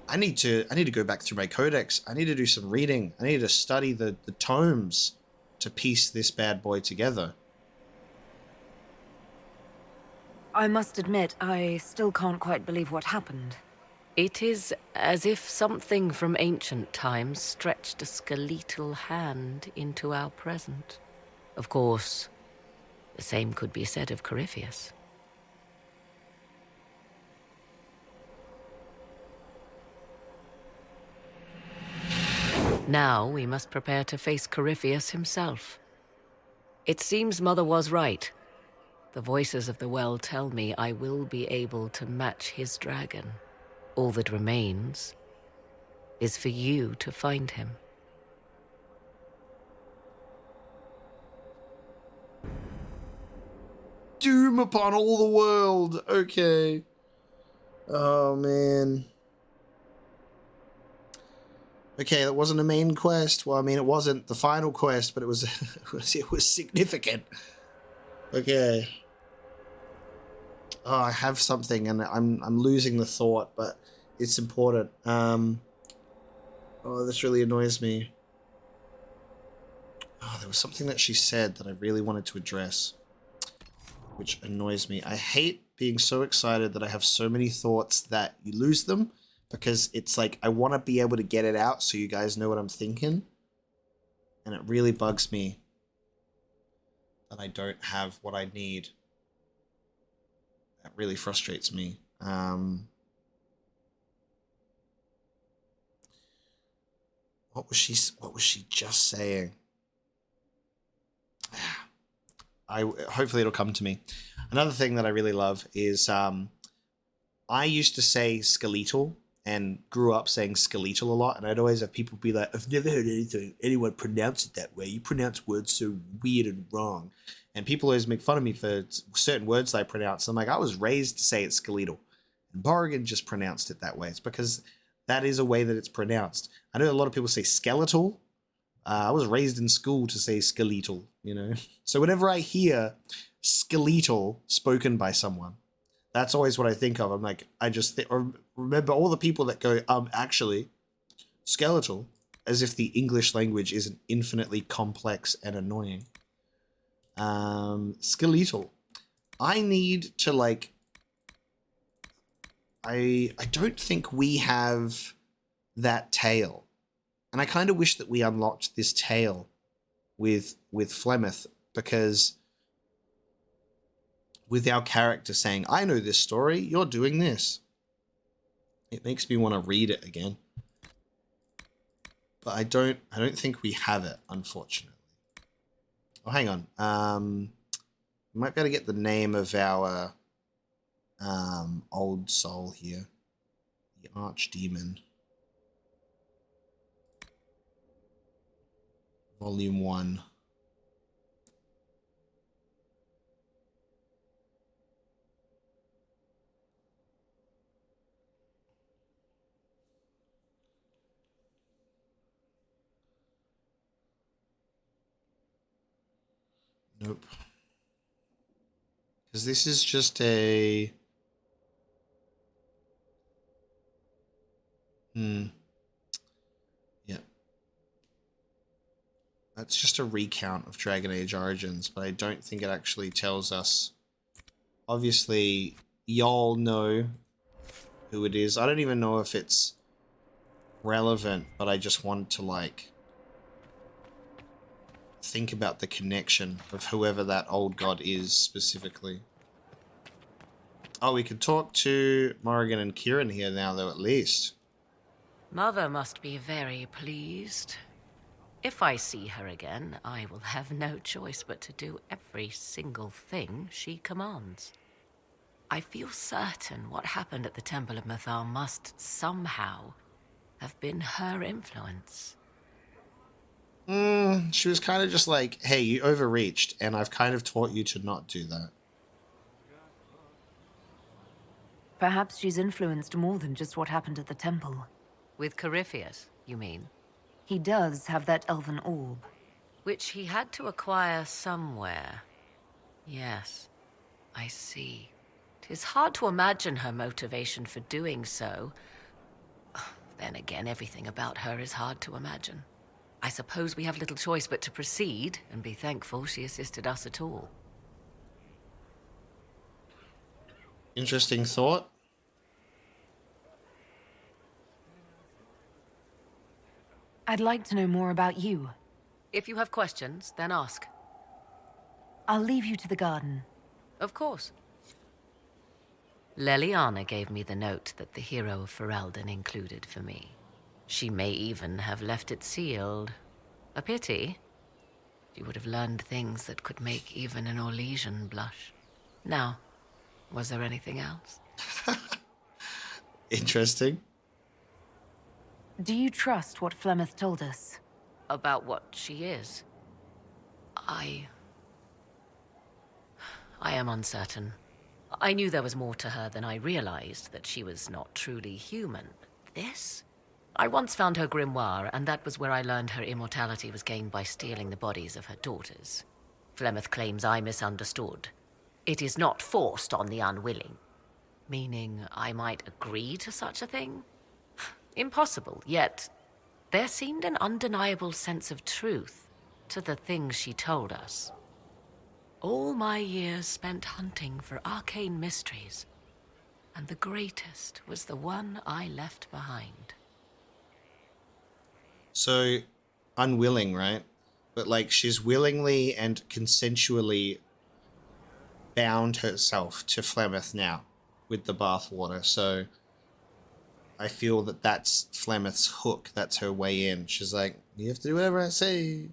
I need to go back through my codex. I need to do some reading. I need to study the tomes to piece this bad boy together. I must admit, I still can't quite believe what happened. It is as if something from ancient times stretched a skeletal hand into our present. Of course, the same could be said of Corypheus. Now we must prepare to face Corypheus himself. It seems Mother was right. The voices of the well tell me I will be able to match his dragon. All that remains is for you to find him. Doom upon all the world. Okay. Oh, man. Okay, that wasn't a main quest. Well, I mean, it wasn't the final quest, but it was it was significant. Okay. Oh, I have something, and I'm losing the thought, but it's important. Oh, this really annoys me. Oh, there was something that she said that I really wanted to address, which annoys me. I hate being so excited that I have so many thoughts that you lose them, because it's like I want to be able to get it out so you guys know what I'm thinking, and it really bugs me that I don't have what I need. That really frustrates me. What was she just saying? Hopefully it'll come to me. Another thing that I really love is I used to say skeletal and grew up saying skeletal a lot, and I'd always have people be like, I've never heard anyone pronounce it that way. You pronounce words so weird and wrong. And people always make fun of me for certain words that I pronounce. I'm like, I was raised to say it's skeletal. And Borrigan just pronounced it that way. It's because that is a way that it's pronounced. I know a lot of people say skeletal. I was raised in school to say skeletal, you know. So whenever I hear skeletal spoken by someone, that's always what I think of. I'm like, I just remember all the people that go, actually, skeletal, as if the English language isn't infinitely complex and annoying. Skeletal. I need to, like, I don't think we have that tail. And I kind of wish that we unlocked this tail with Flemeth, because with our character saying, I know this story, you're doing this, it makes me want to read it again. But I don't think we have it, unfortunately. Oh, hang on. We might be able to get the name of our old soul here. The Archdemon. Volume 1. Nope. Because this is just a... Yeah. That's just a recount of Dragon Age Origins, but I don't think it actually tells us. Obviously, y'all know who it is. I don't even know if it's relevant, but I just wanted to, like, think about the connection of whoever that old god is specifically. Oh, we could talk to Morrigan and Kieran here now, though, at least. Mother must be very pleased. If I see her again, I will have no choice but to do every single thing she commands. I feel certain what happened at the Temple of Mythal must somehow have been her influence. She was kind of just like, hey, you overreached, and I've kind of taught you to not do that. Perhaps she's influenced more than just what happened at the temple. With Corypheus, you mean? He does have that elven orb. Which he had to acquire somewhere. Yes, I see. 'Tis hard to imagine her motivation for doing so. Then again, everything about her is hard to imagine. I suppose we have little choice but to proceed and be thankful she assisted us at all. Interesting thought. I'd like to know more about you. If you have questions, then ask. I'll leave you to the garden. Of course. Leliana gave me the note that the hero of Ferelden included for me. She may even have left it sealed. A pity. She would have learned things that could make even an Orlesian blush. Now, was there anything else? Interesting. Do you trust what Flemeth told us? About what she is? I am uncertain. I knew there was more to her than I realized, that she was not truly human. This? I once found her grimoire, and that was where I learned her immortality was gained by stealing the bodies of her daughters. Flemeth claims I misunderstood. It is not forced on the unwilling. Meaning I might agree to such a thing? Impossible, yet there seemed an undeniable sense of truth to the things she told us. All my years spent hunting for arcane mysteries, and the greatest was the one I left behind. So, unwilling, right? But like, she's willingly and consensually bound herself to Flemeth now with the bathwater. So, I feel that that's Flemeth's hook. That's her way in. She's like, you have to do whatever I say,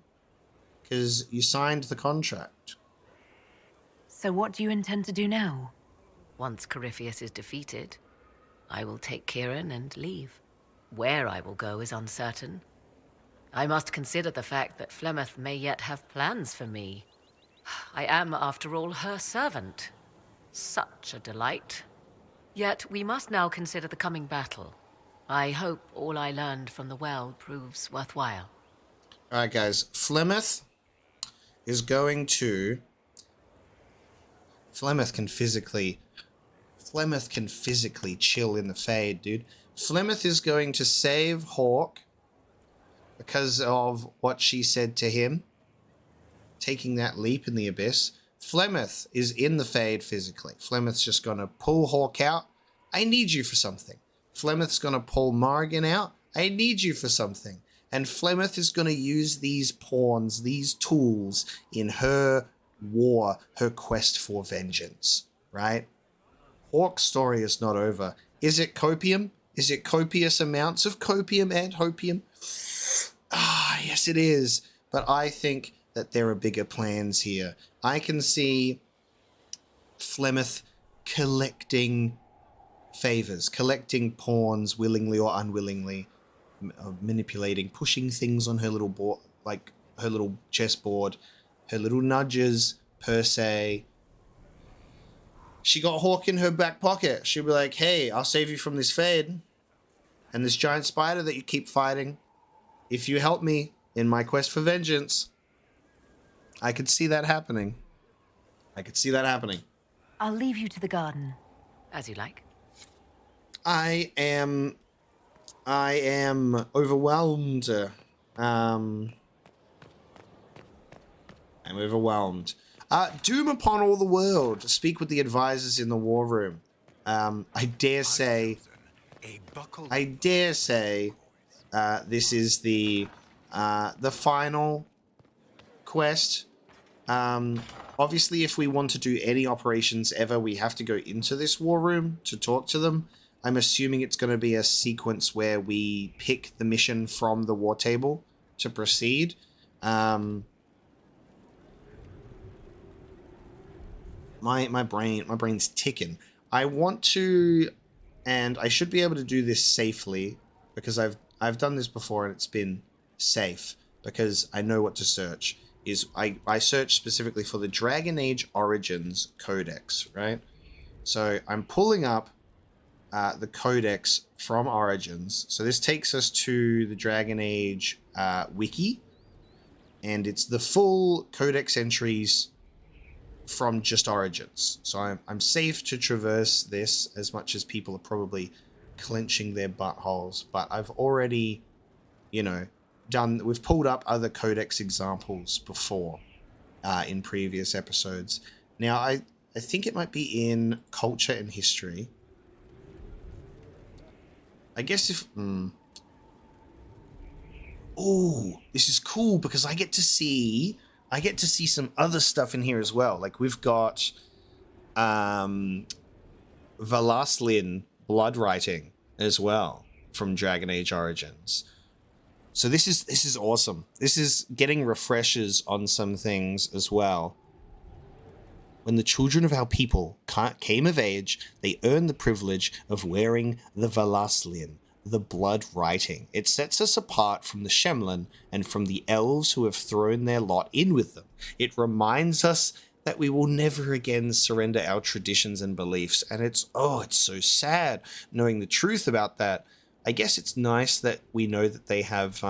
because you signed the contract. So what do you intend to do now? Once Corypheus is defeated, I will take Kieran and leave. Where I will go is uncertain. I must consider the fact that Flemeth may yet have plans for me. I am, after all, her servant. Such a delight. Yet we must now consider the coming battle. I hope all I learned from the well proves worthwhile. Alright guys, Flemeth is going to... Flemeth can physically chill in the Fade, dude. Flemeth is going to save Hawk because of what she said to him, taking that leap in the abyss. Flemeth is in the Fade physically. Flemeth's just going to pull Hawk out. I need you for something. Flemeth's going to pull Morrigan out. I need you for something. And Flemeth is going to use these pawns, these tools in her war, her quest for vengeance, right? Hawk's story is not over. Is it copium? Is it copious amounts of copium and hopium? Ah, yes it is. But I think that there are bigger plans here. I can see Flemeth collecting favors, collecting pawns willingly or unwillingly, manipulating, pushing things on her little board, like her little chessboard, her little nudges, per se. She got Hawk in her back pocket. She'll be like, hey, I'll save you from this Fade and this giant spider that you keep fighting. If you help me in my quest for vengeance. I could see that happening. I'll leave you to the garden. As you like. I am overwhelmed. I'm overwhelmed. Doom upon all the world. Speak with the advisors in the war room. I dare say this is the final quest. Obviously, if we want to do any operations ever, we have to go into this war room to talk to them. I'm assuming it's going to be a sequence where we pick the mission from the war table to proceed. My brain's ticking. I want to, and I should be able to do this safely because I've done this before and it's been safe because I know what to search. I search specifically for the Dragon Age Origins Codex, right? So I'm pulling up the Codex from Origins. So this takes us to the Dragon Age wiki, and it's the full Codex entries from just Origins. So I'm safe to traverse this as much as people are probably clenching their buttholes, but I've already, we've pulled up other Codex examples before in previous episodes. Now, I think it might be in Culture and History. I guess if... Oh, this is cool because I get to see some other stuff in here as well. Like we've got Valaslin blood writing as well from Dragon Age Origins. So this is awesome. This is getting refreshers on some things as well. When the children of our people came of age, they earned the privilege of wearing the Valaslin, the blood writing. It sets us apart from the Shemlin and from the elves who have thrown their lot in with them. It reminds us that we will never again surrender our traditions and beliefs. And it's so sad knowing the truth about that. I guess it's nice that we know that they have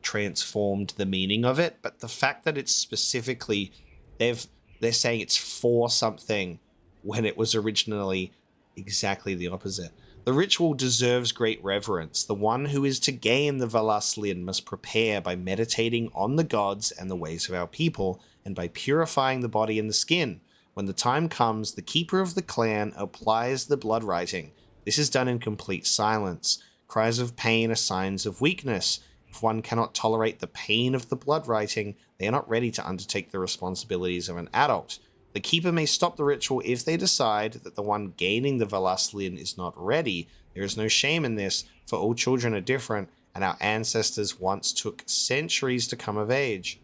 transformed the meaning of it, but the fact that it's specifically, they're saying it's for something when it was originally exactly the opposite. The ritual deserves great reverence. The one who is to gain the Valaslin must prepare by meditating on the gods and the ways of our people, and by purifying the body and the skin. When the time comes, the keeper of the clan applies the blood writing. This is done in complete silence. Cries of pain are signs of weakness. If one cannot tolerate the pain of the blood writing, they are not ready to undertake the responsibilities of an adult. The keeper may stop the ritual if they decide that the one gaining the Valaslin is not ready. There is no shame in this, for all children are different, and our ancestors once took centuries to come of age.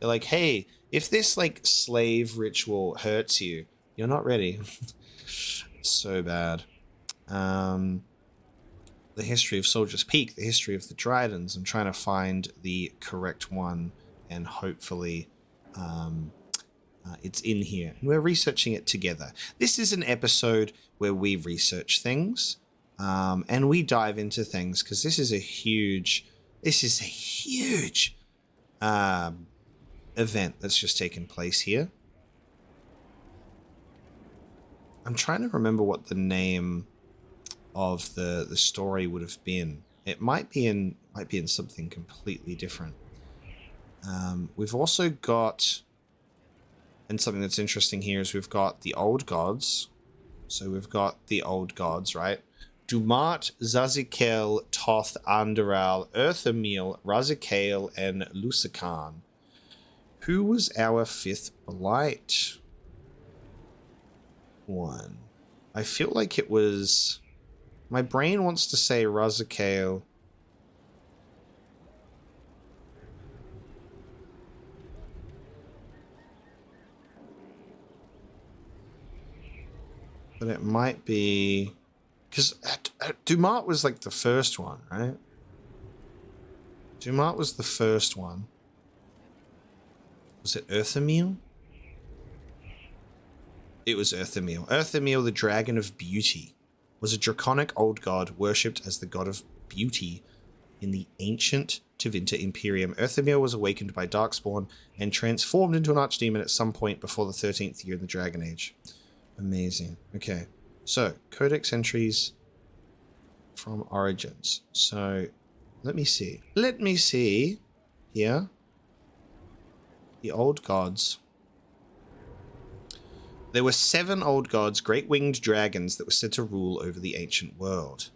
They're like, hey, if this slave ritual hurts you, you're not ready. So bad. The history of Soldier's Peak, the history of the Dryadens. I'm trying to find the correct one, and hopefully it's in here. And we're researching it together. This is an episode where we research things and we dive into things, because this is a huge event that's just taken place here. I'm trying to remember what the name of the story would have been. It might be in something completely different. We've also got, and something that's interesting here is we've got the old gods. So we've got the old gods, right? Dumat, Zazikel, Toth, Anderal, Earthamil, Razikael, and Lusikan. Who was our fifth blight one? I feel like it was... My brain wants to say Razikael. But it might be... Because Dumat was the first one, right? Dumat was the first one. Was it Earthamil? It was Earthamil. Earthamil, the Dragon of Beauty, was a draconic old god worshipped as the god of beauty in the ancient Tevinter Imperium. Earthamil was awakened by Darkspawn and transformed into an archdemon at some point before the 13th year in the Dragon Age. Amazing. Okay, so Codex entries from Origins. So let me see. Here. The old gods. There were 7 old gods, great winged dragons, that were said to rule over the ancient world.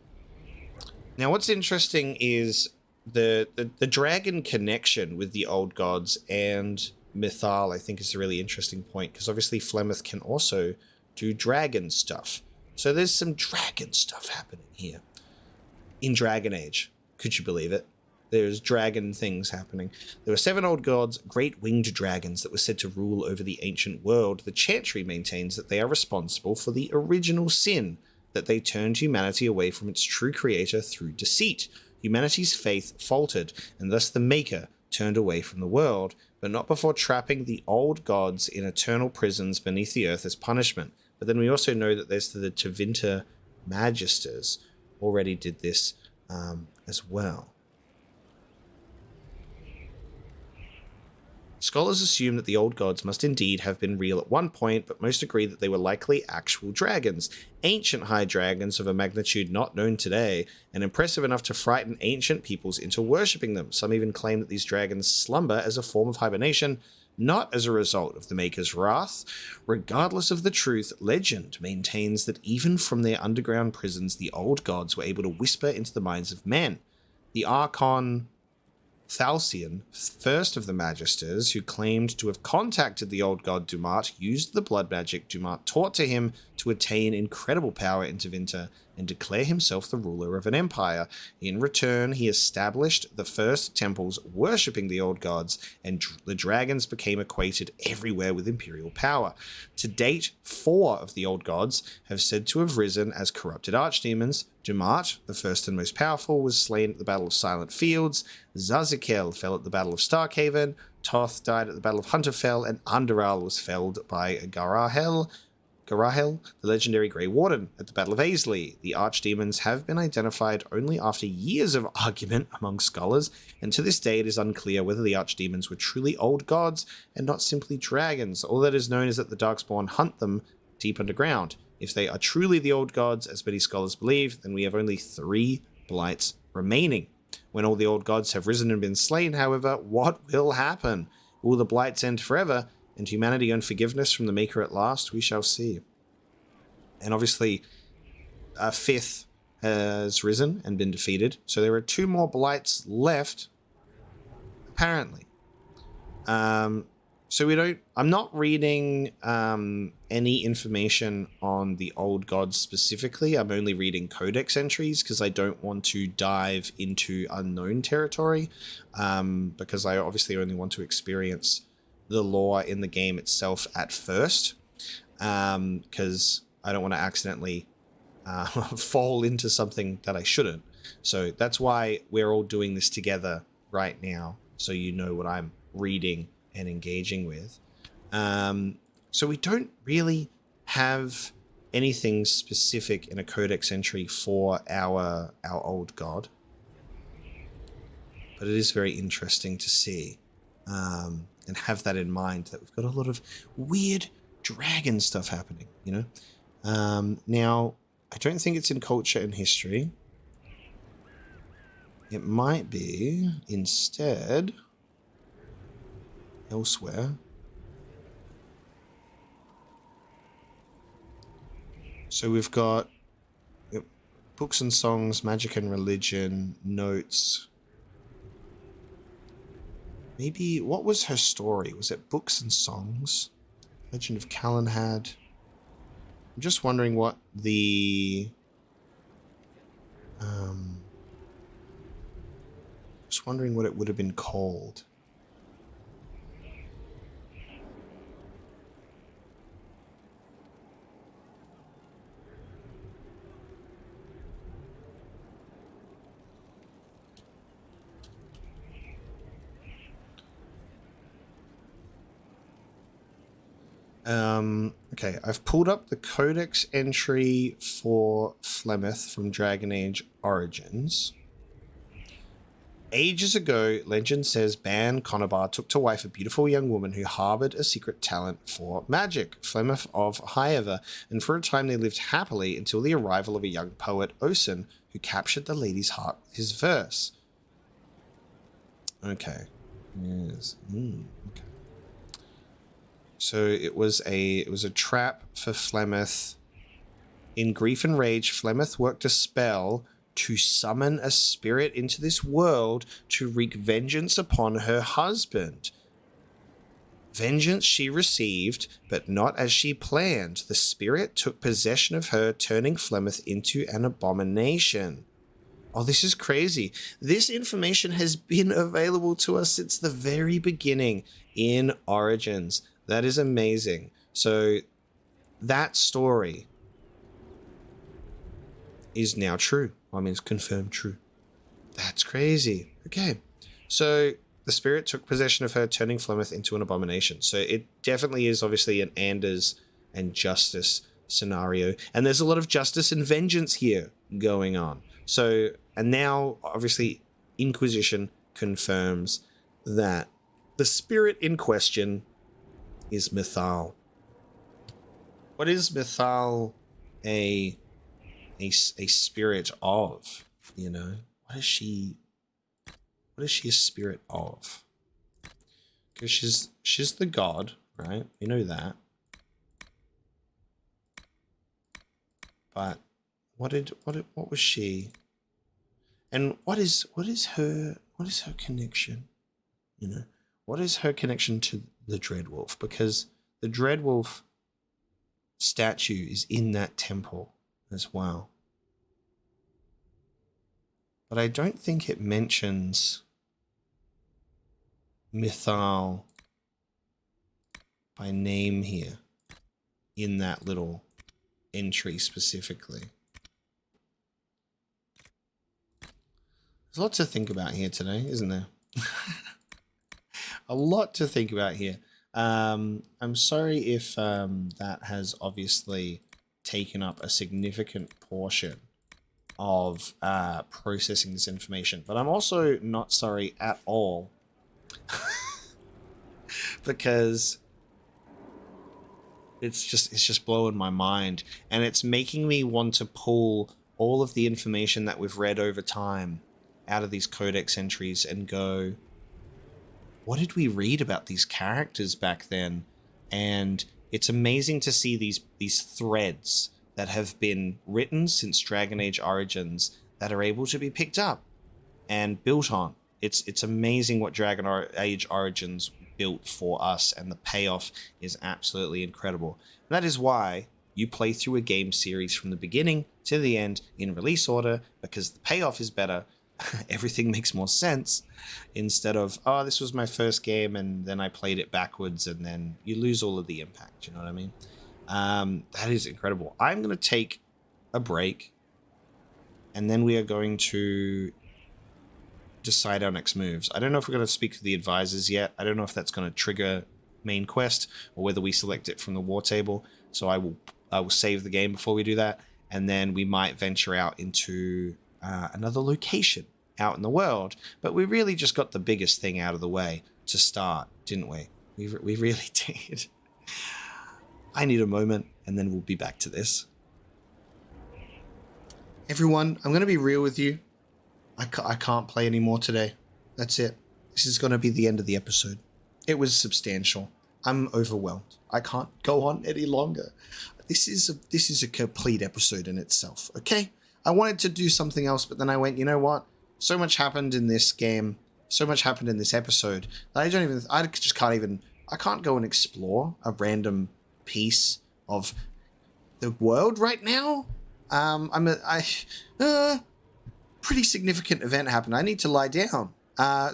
Now, what's interesting is the dragon connection with the old gods and Mythal, I think, is a really interesting point, because obviously Flemeth can also do dragon stuff. So there's some dragon stuff happening here in Dragon Age. Could you believe it? There's dragon things happening. There were 7 old gods, great winged dragons, that were said to rule over the ancient world. The Chantry maintains that they are responsible for the original sin, that they turned humanity away from its true creator through deceit. Humanity's faith faltered, and thus the Maker turned away from the world, but not before trapping the old gods in eternal prisons beneath the earth as punishment. But then we also know that there's the Tevinter magisters already did this as well. Scholars assume that the old gods must indeed have been real at one point, but most agree that they were likely actual dragons, ancient high dragons of a magnitude not known today, and impressive enough to frighten ancient peoples into worshipping them. Some even claim that these dragons slumber as a form of hibernation, not as a result of the Maker's wrath. Regardless of the truth, legend maintains that even from their underground prisons, the old gods were able to whisper into the minds of men. The Archon Thalcian, first of the Magisters, who claimed to have contacted the old god Dumat, used the blood magic Dumat taught to him to attain incredible power in Tevinter and declare himself the ruler of an empire. In return, he established the first temples worshipping the old gods, and the dragons became equated everywhere with imperial power. To date, 4 of the old gods have said to have risen as corrupted archdemons. Dumat, the first and most powerful, was slain at the Battle of Silent Fields. Zazikel fell at the Battle of Starkhaven. Toth died at the Battle of Hunterfell, and Underal was felled by Garahel, the legendary Grey Warden, at the Battle of Aisley. The archdemons have been identified only after years of argument among scholars, and to this day it is unclear whether the archdemons were truly old gods and not simply dragons. All that is known is that the Darkspawn hunt them deep underground. If they are truly the old gods, as many scholars believe, then we have only 3 blights remaining. When all the old gods have risen and been slain, however, what will happen? Will the blights end forever, and humanity earn forgiveness from the Maker at last? We shall see. And obviously, a 5th has risen and been defeated, so there are 2 more blights left, apparently. So I'm not reading any information on the old gods specifically. I'm only reading Codex entries because I don't want to dive into unknown territory, because I obviously only want to experience the lore in the game itself at first, because I don't want to accidentally fall into something that I shouldn't. So that's why we're all doing this together right now, so you know what I'm reading and engaging with. So we don't really have anything specific in a Codex entry for our old god, but it is very interesting to see, and have that in mind, that we've got a lot of weird dragon stuff happening, you know. Now, I don't think it's in culture and history. It might be instead elsewhere. So we've got books and songs, magic and religion, notes. Maybe, what was her story? Was it books and songs? Legend of Calenhad. I'm just wondering what the... just wondering what it would have been called. Okay, I've pulled up the Codex entry for Flemeth from Dragon Age Origins. Ages ago, legend says Ban Conobar took to wife a beautiful young woman who harbored a secret talent for magic, Flemeth of Hyever, and for a time they lived happily until the arrival of a young poet, Osen, who captured the lady's heart with his verse. Okay. Yes. Okay. So it was a trap for Flemeth. In grief and rage, Flemeth worked a spell to summon a spirit into this world to wreak vengeance upon her husband. Vengeance she received, but not as she planned. The spirit took possession of her, turning Flemeth into an abomination. Oh, this is crazy. This information has been available to us since the very beginning in Origins. That is amazing. So that story is now true. I mean, it's confirmed true. That's crazy. Okay. So the spirit took possession of her, turning Flemeth into an abomination. So it definitely is obviously an Anders and Justice scenario, and there's a lot of justice and vengeance here going on. So, and now obviously Inquisition confirms that the spirit in question is Mythal. What is Mythal a spirit of? You know, what is she a spirit of? Because she's the god, right? We know that. But what was she? And what is her connection? You know, what is her connection to the Dreadwolf? Because the Dreadwolf statue is in that temple as well. But I don't think it mentions Mythal by name here in that little entry specifically. There's a lot to think about here today, isn't there? A lot to think about here. I'm sorry if that has obviously taken up a significant portion of processing this information, but I'm also not sorry at all because it's just blowing my mind, and it's making me want to pull all of the information that we've read over time out of these Codex entries and go, what did we read about these characters back then? And it's amazing to see these threads that have been written since Dragon Age Origins that are able to be picked up and built on. It's amazing what Dragon Age Origins built for us, and the payoff is absolutely incredible. And that is why you play through a game series from the beginning to the end in release order, because the payoff is better. Everything makes more sense instead of, oh, this was my first game and then I played it backwards, and then you lose all of the impact. You know what I mean? That is incredible. I'm going to take a break, and then we are going to decide our next moves. I don't know if we're going to speak to the advisors yet. I don't know if that's going to trigger main quest or whether we select it from the war table. So I will save the game before we do that, and then we might venture out into another location out in the world. But we really just got the biggest thing out of the way to start, didn't we? We really did. I need a moment, and then we'll be back to this. Everyone, I'm going to be real with you. I can't play anymore today. That's it. This is going to be the end of the episode. It was substantial. I'm overwhelmed. I can't go on any longer. This is a complete episode in itself, okay? I wanted to do something else, but then I went, you know what? So much happened in this game. So much happened in this episode that I can't go and explore a random piece of the world right now. Pretty significant event happened. I need to lie down.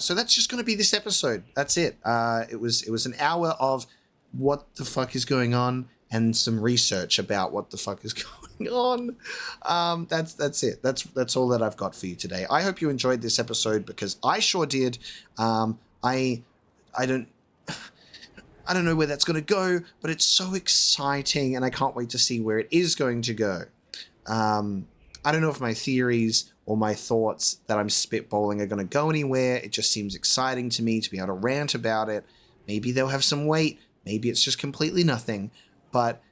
So that's just going to be this episode. That's it. It was an hour of what the fuck is going on and some research about what the fuck is going on. That's it. That's all that I've got for you today. I hope you enjoyed this episode, because I sure did. I don't know where that's going to go, but it's so exciting, and I can't wait to see where it is going to go. I don't know if my theories or my thoughts that I'm spitballing are going to go anywhere. It just seems exciting to me to be able to rant about it. Maybe they'll have some weight. Maybe it's just completely nothing. But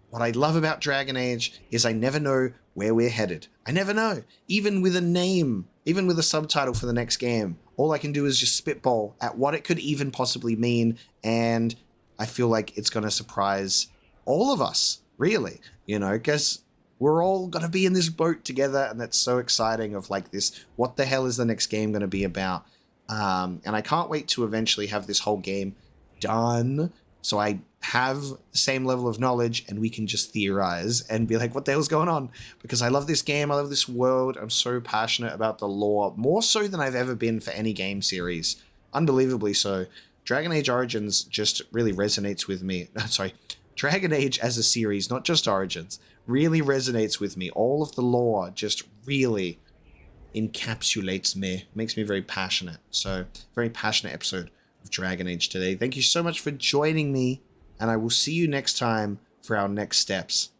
what I love about Dragon Age is I never know where we're headed. I never know. Even with a name, even with a subtitle for the next game, all I can do is just spitball at what it could even possibly mean. And I feel like it's going to surprise all of us, really, because we're all going to be in this boat together, and that's so exciting of like this, what the hell is the next game going to be about? And I can't wait to eventually have this whole game done, so I have the same level of knowledge and we can just theorize and be like, what the hell's going on? Because I love this game, I love this world, I'm so passionate about the lore, more so than I've ever been for any game series. Unbelievably so. Dragon Age Origins just really resonates with me. Sorry, Dragon Age as a series, not just Origins, really resonates with me. All of the lore just really encapsulates me, makes me very passionate. So, very passionate episode of Dragon Age today. Thank you so much for joining me, and I will see you next time for our next steps.